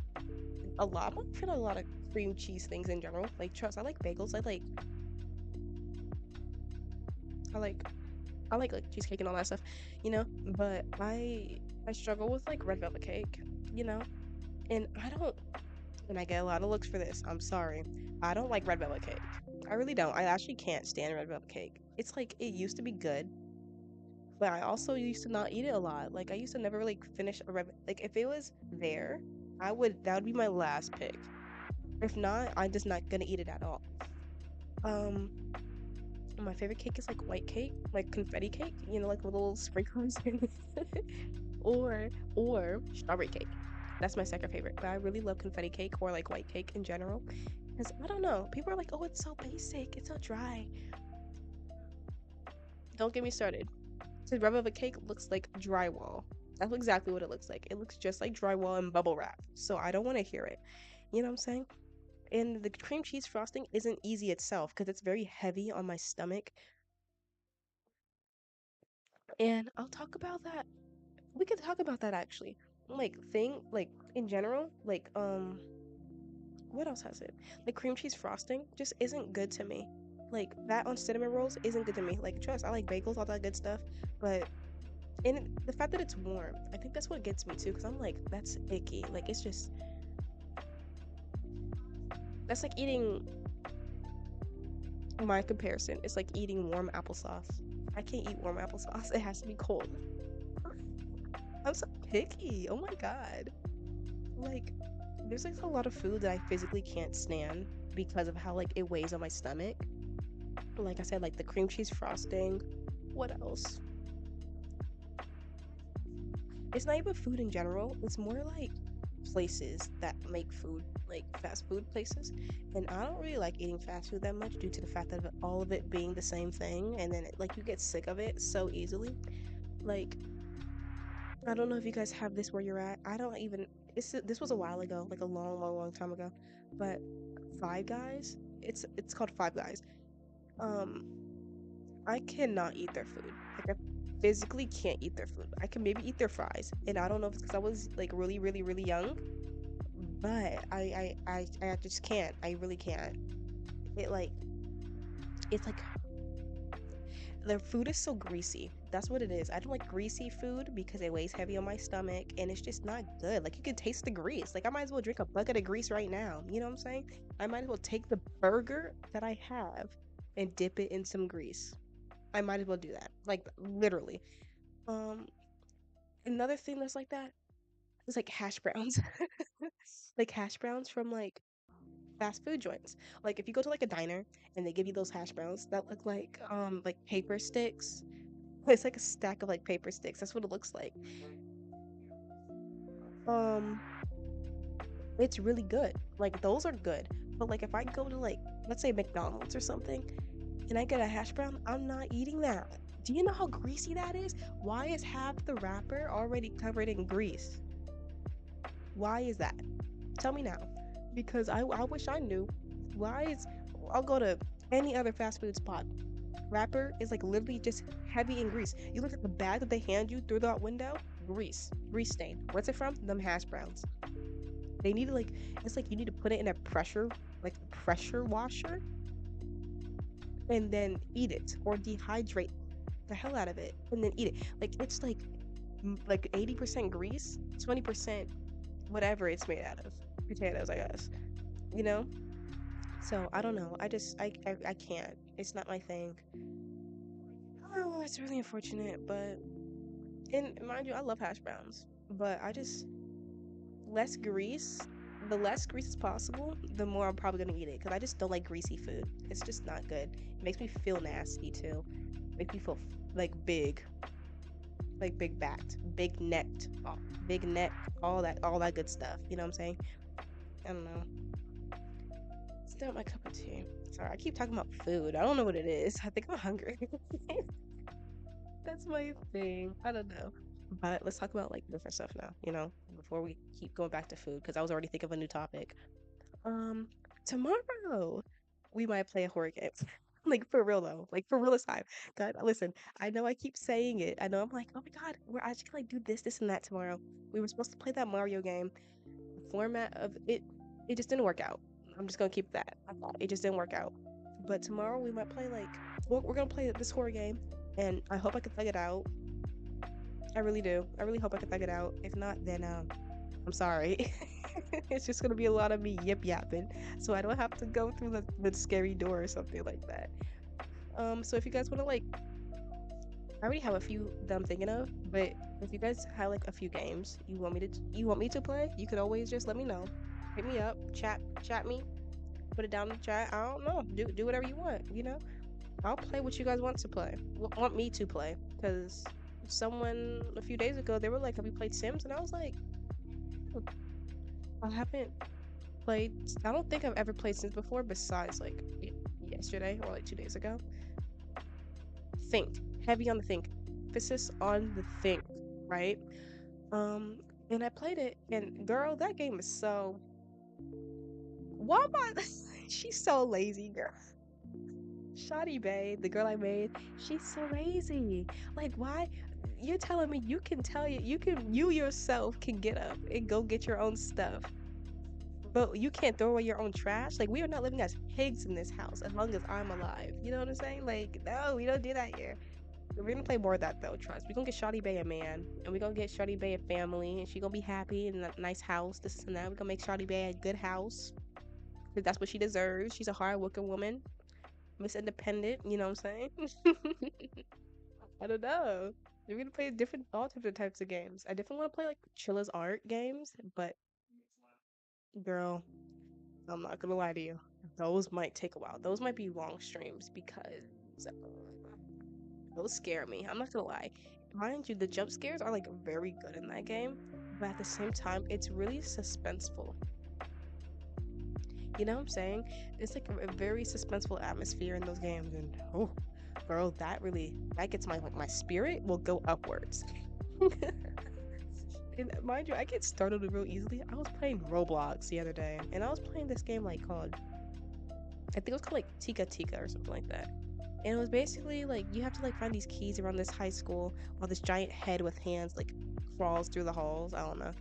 Speaker 1: a lot. I'm not a fan of a lot of cream cheese things in general. Like trust, I like bagels. I like like cheesecake and all that stuff, you know. But I struggle with like red velvet cake, you know. And I don't. And I get a lot of looks for this. I'm sorry. I don't like red velvet cake. I really don't. I actually can't stand red velvet cake. It's like it used to be good, but I also used to not eat it a lot. Like I used to never really finish a red. Like if it was there, I would. That would be my last pick. If not, I'm just not gonna eat it at all. Um, my favorite cake is like white cake, like confetti cake. You know, like with little sprinkles in it. or strawberry cake. That's my second favorite. But I really love confetti cake or like white cake in general. Because I don't know, people are like, oh, it's so basic, it's so dry. Don't get me started. Because red velvet cake looks like drywall. That's exactly what it looks like. It looks just like drywall and bubble wrap. So I don't want to hear it. You know what I'm saying? And the cream cheese frosting isn't easy itself because it's very heavy on my stomach. And I'll talk about that. We could talk about that actually. Like in general, what else has it? The cream cheese frosting just isn't good to me. Like that on cinnamon rolls isn't good to me. Like trust, I like bagels, all that good stuff, but the fact that it's warm, I think that's what gets me too. Cause I'm like, that's icky. Like it's just that's like eating my comparison. It's like eating warm applesauce. I can't eat warm applesauce. It has to be cold. I'm so picky. Oh my god. Like there's like a lot of food that I physically can't stand because of how like it weighs on my stomach. Like I said, like the cream cheese frosting. What else? It's not even food in general. It's more like places that make food, like fast food places. And I don't really like eating fast food that much due to the fact of all of it being the same thing, and then like you get sick of it so easily. Like I don't know if you guys have this where you're at. I don't even. This was a while ago, like a long, long, long time ago. But Five Guys, it's called Five Guys. Um, I cannot eat their food. Like I physically can't eat their food. I can maybe eat their fries, and I don't know if it's because I was like really, really, really young, but I just can't. I really can't. It like it's like their food is so greasy. That's what it is. I don't like greasy food because it weighs heavy on my stomach, and it's just not good. Like you can taste the grease. Like I might as well drink a bucket of grease right now. You know what I'm saying? I might as well take the burger that I have and dip it in some grease. I might as well do that. Like literally. Um, Another thing that's like that is like hash browns. Like hash browns from like fast food joints. Like if you go to like a diner and they give you those hash browns that look like paper sticks. It's like a stack of like paper sticks. That's what it looks like. Um it's really good. Like those are good. But like if I go to like let's say McDonald's or something and I get a hash brown, I'm not eating that. Do you know how greasy that is? Why is half the wrapper already covered in grease? Why is that? Tell me now. Because I wish I knew. Why is I'll go to any other fast food spot. Wrapper is like literally just heavy in grease. You look at the bag that they hand you through that window, grease, grease stain. What's it from? Them hash browns. They need to like it's like you need to put it in a pressure washer and then eat it or dehydrate the hell out of it and then eat it. Like it's like 80% grease, 20% whatever it's made out of. Potatoes, I guess. You know? So I don't know. I can't. It's not my thing. Oh, it's really unfortunate, but And mind you, I love hash browns, but I just less grease. The less grease as possible, the more I'm probably gonna eat it because I just don't like greasy food. It's just not good. It makes me feel nasty too. Makes me feel like big, like big backed, big necked, big neck, all that good stuff. You know what I'm saying? I don't know. It's not my cup of tea. Sorry, I keep talking about food. I don't know what it is. I think I'm hungry. That's my thing. I don't know. But let's talk about like different stuff now, before we keep going back to food, because I was already thinking of a new topic. Um, Tomorrow we might play a horror game. Like for real though. Like for real this time. God, listen, I know I keep saying it. I know I'm like, oh my God, we're actually gonna like do this and that tomorrow. We were supposed to play that Mario game. The format of it just didn't work out. I'm just gonna keep that. It just didn't work out. But tomorrow we might play like we're gonna play this horror game, and I hope I can thug it out. I really do. I really hope I can thug it out. If not, then I'm sorry. It's just gonna be a lot of me yip yapping, so I don't have to go through the scary door or something like that. So if you guys wanna like, I already have a few that I'm thinking of, but if you guys have like a few games you want me to play, you could always just let me know. Hit me up, chat me, put it down in the chat. I don't know, do whatever you want. I'll play what you guys want to play, want me to play, because someone a few days ago they were like, "Have you played Sims?" And I was like, "Hmm, I haven't played. I don't think I've ever played Sims before, besides like yesterday or like 2 days ago." Think heavy on the think, emphasis on the think, right? Um, and I played it, and girl, that game is so. Why am I? She's so lazy, girl. Shoddy Bay, the girl I made, she's so lazy. Like, why? You're telling me you yourself can get up and go get your own stuff, but you can't throw away your own trash? Like, we are not living as pigs in this house as long as I'm alive. You know what I'm saying? Like, no, we don't do that here. We're gonna play more of that though, trust. We're gonna get Shawty Bay a man, and we're gonna get Shawty Bay a family, and she gonna be happy in a nice house, this and that. We're gonna make Shawty Bay a good house, because that's what she deserves. She's a hard working woman, Miss Independent, you know what I'm saying? I don't know. We're gonna play all different types of games. I definitely want to play like Chilla's art games, but girl, I'm not gonna lie to you. Those might take a while. Those might be long streams because those scare me. I'm not gonna lie. Mind you, the jump scares are like very good in that game, but at the same time, it's really suspenseful. You know what I'm saying? It's like a very suspenseful atmosphere in those games, and oh, girl, that gets my spirit will go upwards. And mind you, I get startled real easily. I was playing Roblox the other day, and I was playing this game like called, I think it was called like Tika Tika or something like that. And it was basically like you have to like find these keys around this high school while this giant head with hands like crawls through the halls. I don't know.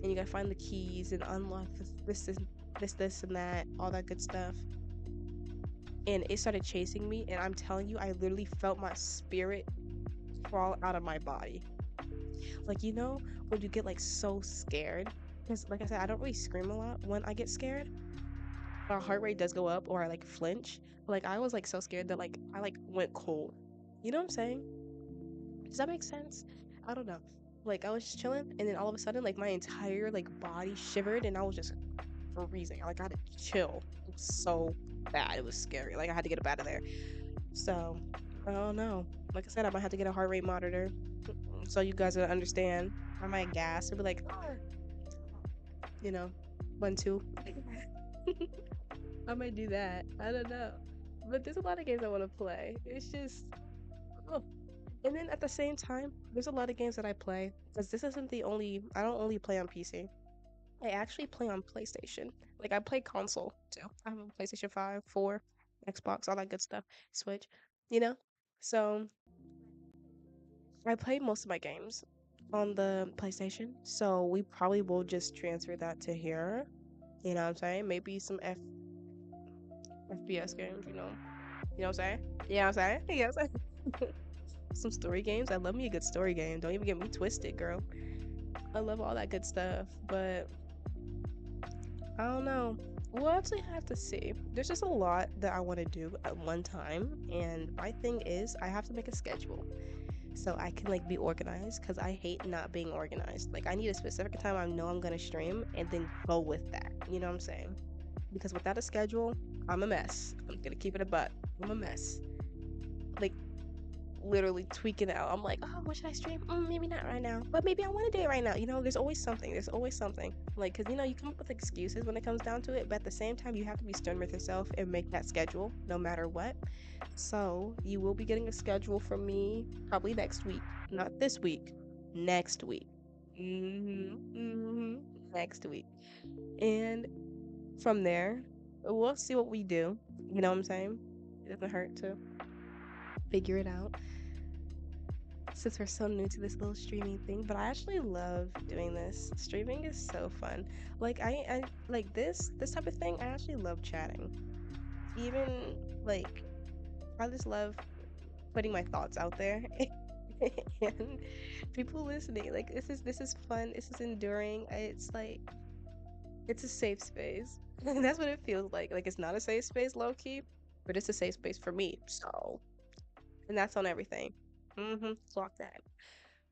Speaker 1: And you gotta find the keys and unlock this and that, all that good stuff. And it started chasing me, and I'm telling you, I literally felt my spirit crawl out of my body. Like, when you get like so scared, because like I said, I don't really scream a lot when I get scared. Our heart rate does go up, or I like flinch. But, like, I was like so scared that like I like went cold. You know what I'm saying? Does that make sense? I don't know. Like, I was just chilling, and then all of a sudden, like, my entire like body shivered, and I was just freezing. Like, I had to chill. It was so bad. It was scary. Like, I had to get up out of there. So, I don't know. Like I said, I might have to get a heart rate monitor so you guys will understand. I might gas and be like, "Ah," you know, 1, 2. I might do that. I don't know. But there's a lot of games I want to play. It's just, oh. And then at the same time, there's a lot of games that I play because this isn't I don't only play on PC. I actually play on PlayStation. Like, I play console too. I have a PlayStation 5, 4, Xbox, all that good stuff, Switch, you know? So I play most of my games on the PlayStation. So we probably will just transfer that to here. You know what I'm saying? Maybe some FPS games, you know. You know what I'm saying? You know what I'm saying? You know what I'm saying? Some story games. I love me a good story game. Don't even get me twisted, girl. I love all that good stuff, but I don't know. We'll actually have to see. There's just a lot that I want to do at one time, and my thing is I have to make a schedule. so I can like be organized because I hate not being organized. Like I need a specific time I know I'm gonna stream and then go with that. You know what I'm saying? Because without a schedule, I'm a mess. I'm gonna keep it a butt. I'm a mess. Like literally tweaking out. I'm like, oh, what should I stream? Maybe not right now, but maybe I want to do it right now. You know, there's always something. There's always something. Like, cause you know, you come up with excuses when it comes down to it, but at the same time, you have to be stern with yourself and make that schedule no matter what. So you will be getting a schedule from me probably next week, not this week, next week. Mm-hmm. Next week, and from there, we'll see what we do. You know what I'm saying? It doesn't hurt to figure it out since we're so new to this little streaming thing, but I actually love doing this. Streaming is so fun. Like I like this type of thing, I actually love chatting. Even like I just love putting my thoughts out there and people listening. Like this is fun. This is enduring. It's like it's a safe space. That's what it feels like. Like it's not a safe space low key, but it's a safe space for me. So, and that's on everything. Clock that.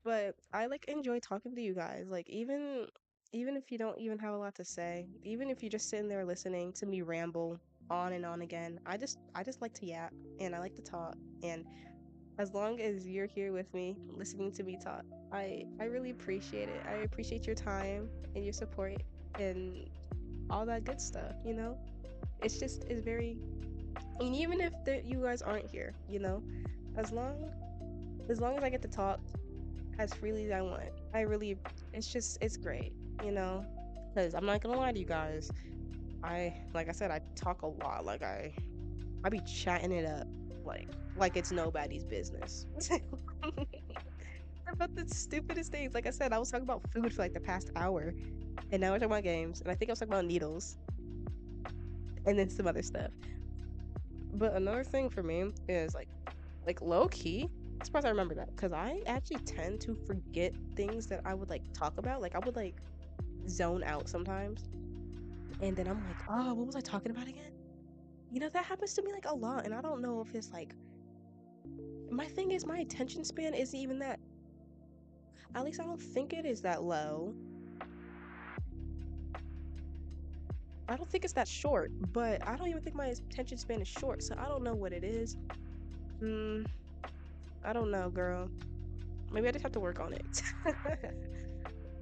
Speaker 1: But I like enjoy talking to you guys. Like even if you don't even have a lot to say, even if you're just sitting there listening to me ramble on and on again, I just like to yap and I like to talk. And as long as you're here with me, listening to me talk, I really appreciate it. I appreciate your time and your support and all that good stuff, you know? It's very and even if you guys aren't here, you know, as long as long as I get to talk as freely as I want. I really, it's great, you know? Because I'm not gonna lie to you guys. Like I said, I talk a lot. I be chatting it up, like it's nobody's business. About the stupidest things. Like I said, I was talking about food for like the past hour, and now we're talking about games, and I think I was talking about needles, and then some other stuff. But another thing for me is like low key. I'm surprised I remember that because I actually tend to forget things that I would like talk about. Like I would like zone out sometimes, and then I'm like, oh, what was I talking about again? You know, that happens to me like a lot, and I don't know if it's like my thing is my attention span isn't even that. At least I don't think it is that low. I don't think it's that short, but I don't even think my attention span is short, so I don't know what it is. Hmm, I don't know, girl. Maybe I just have to work on it.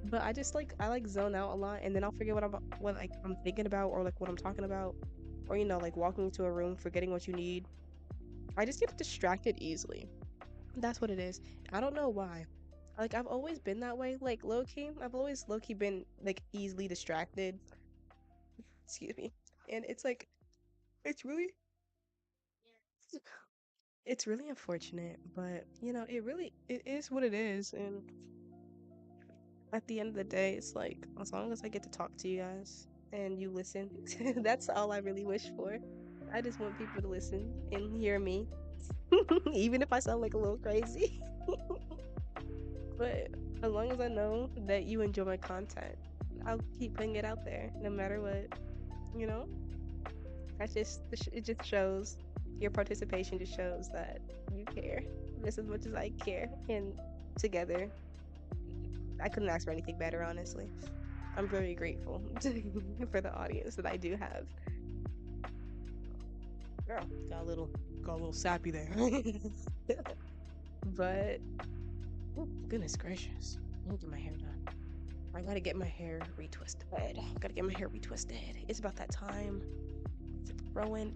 Speaker 1: But I like zone out a lot, and then I'll forget what like I'm thinking about or like what I'm talking about, or you know like walking into a room forgetting what you need. I just get distracted easily. That's what it is. I don't know why. Like I've always been that way. Like low key, I've always low key been like easily distracted. Excuse me. And it's like it's really it's really unfortunate, but you know, it is what it is. And at the end of the day, it's like as long as I get to talk to you guys and you listen, that's all I really wish for. I just want people to listen and hear me, even if I sound like a little crazy. But as long as I know that you enjoy my content, I'll keep putting it out there no matter what. You know, it just shows your participation just shows that you care just as much as I care, and together, I couldn't ask for anything better. Honestly, I'm very grateful for the audience that I do have. Girl, got a little sappy there, but oh, goodness gracious, let me get my hair done. I gotta get my hair retwisted. Gotta get my hair retwisted. It's about that time. It's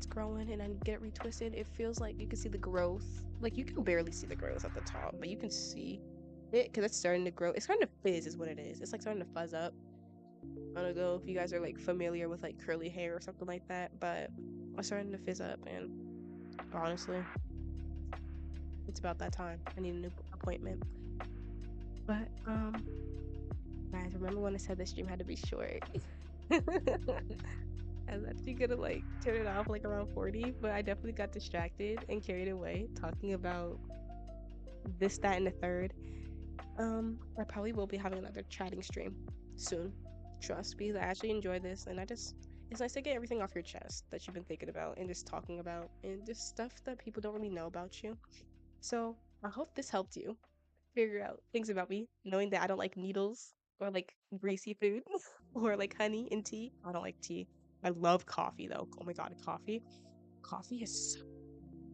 Speaker 1: growing, and I get it retwisted. It feels like you can see the growth. Like you can barely see the growth at the top, but you can see it because it's starting to grow. It's starting to fizz, is what it is. It's like starting to fuzz up. I don't know if you guys are like familiar with like curly hair or something like that, but it's starting to fizz up, and honestly, it's about that time. I need a new appointment. But guys, remember when I said this stream had to be short? I was actually gonna like turn it off like around 40, but I definitely got distracted and carried away talking about this, that, and the third. I probably will be having another chatting stream soon. Trust, because I actually enjoy this, and it's nice to get everything off your chest that you've been thinking about and just talking about and just stuff that people don't really know about you. So I hope this helped you. figure out things about me, knowing that I don't like needles or like greasy food or like honey in tea. I don't like tea. I love coffee though. Oh my God, coffee. Coffee is so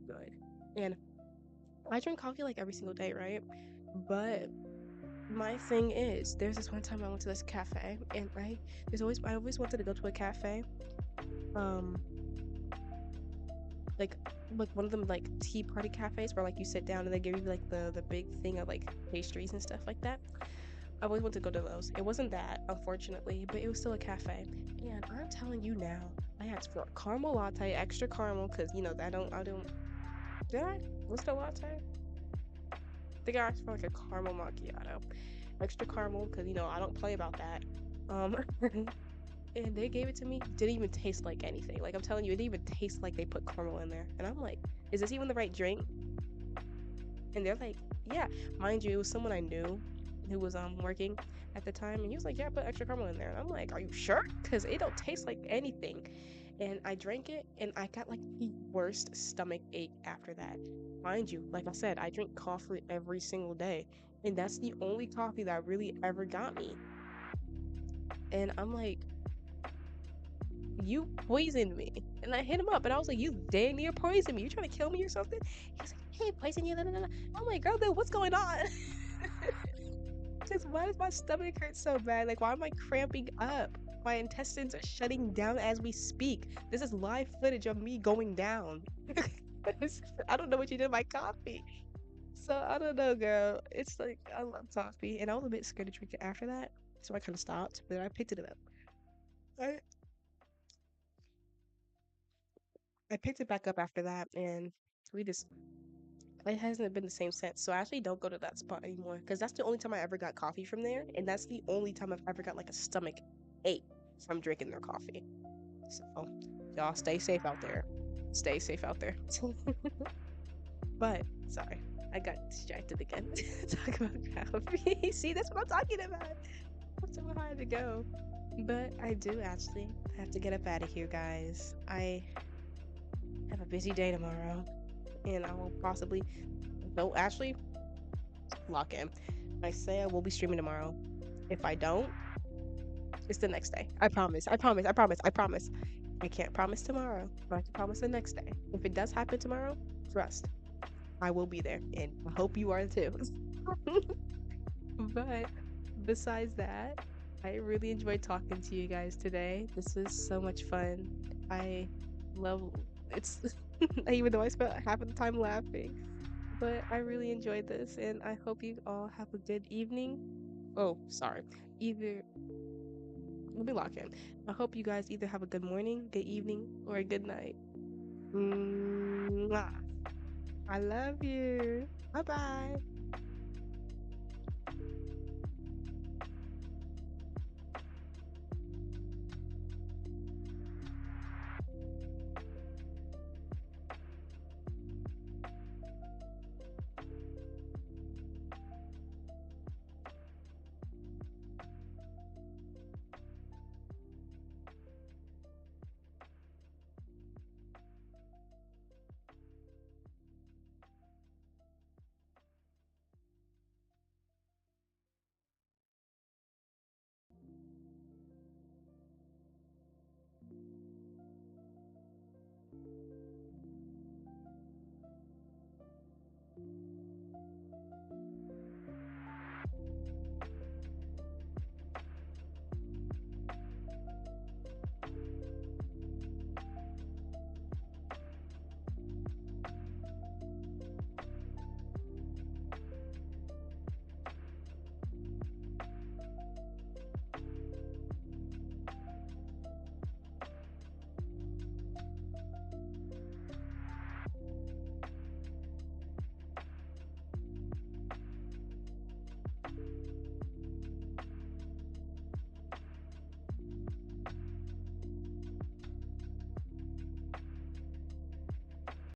Speaker 1: good. And I drink coffee like every single day, right? But my thing is, there's this one time I went to this cafe and I always wanted to go to a cafe. Um, like one of them like tea party cafes where like you sit down and they give you like the big thing of like pastries and stuff like that. I always wanted to go to those. It wasn't that, unfortunately, but it was still a cafe. And I'm telling you now, I asked for a caramel latte, extra caramel, because you know I don't. Did I? Was it a latte? I think I asked for like a caramel macchiato, extra caramel, because you know I don't play about that. Um, and they gave it to me. Didn't even taste like anything. Like I'm telling you, it didn't even taste like they put caramel in there. And I'm like, is this even the right drink? And they're like, yeah, mind you, it was someone I knew who was working at the time, and he was like, yeah, put extra caramel in there. And I'm like, are you sure? Because it don't taste like anything. And I drank it, and I got like the worst stomach ache after that. Mind you, like I said, I drink coffee every single day, and that's the only coffee that really ever got me. And I'm like, you poisoned me. And I hit him up and I was like, you dang near poisoned me. You trying to kill me or something? He's like, hey, poison you. Da, da, da. I'm like, girl, then what's going on? Because why does my stomach hurt so bad? Like, why am I cramping up? My intestines are shutting down as we speak. This is live footage of me going down. I don't know what you did to my coffee. So I don't know, girl. It's like I love coffee, and I was a bit scared to drink it after that, so I kind of stopped. But then I picked it up. I I picked it back up after that, and we just it hasn't been the same since. So I actually don't go to that spot anymore because that's the only time I ever got coffee from there, and that's the only time I've ever got like a stomach ache from drinking their coffee. So y'all stay safe out there. Stay safe out there. But sorry, I got distracted again. Talk about coffee. See, that's what I'm talking about. I'm so hard to go. But I do actually have to get up out of here, guys. I have a busy day tomorrow, and I will possibly, no, actually, lock in. I say I will be streaming tomorrow. If I don't, it's the next day. I promise. I promise. I promise. I promise. I can't promise tomorrow, but I can promise the next day. If it does happen tomorrow, trust, I will be there, and I hope you are too. But besides that, I really enjoyed talking to you guys today. This was so much fun. I love it's even though I spent half of the time laughing, but I really enjoyed this, and I hope you all have a good evening. Oh, sorry. Either let me lock in. I hope you guys either have a good morning, good evening, or a good night. Mwah. I love you. Bye bye.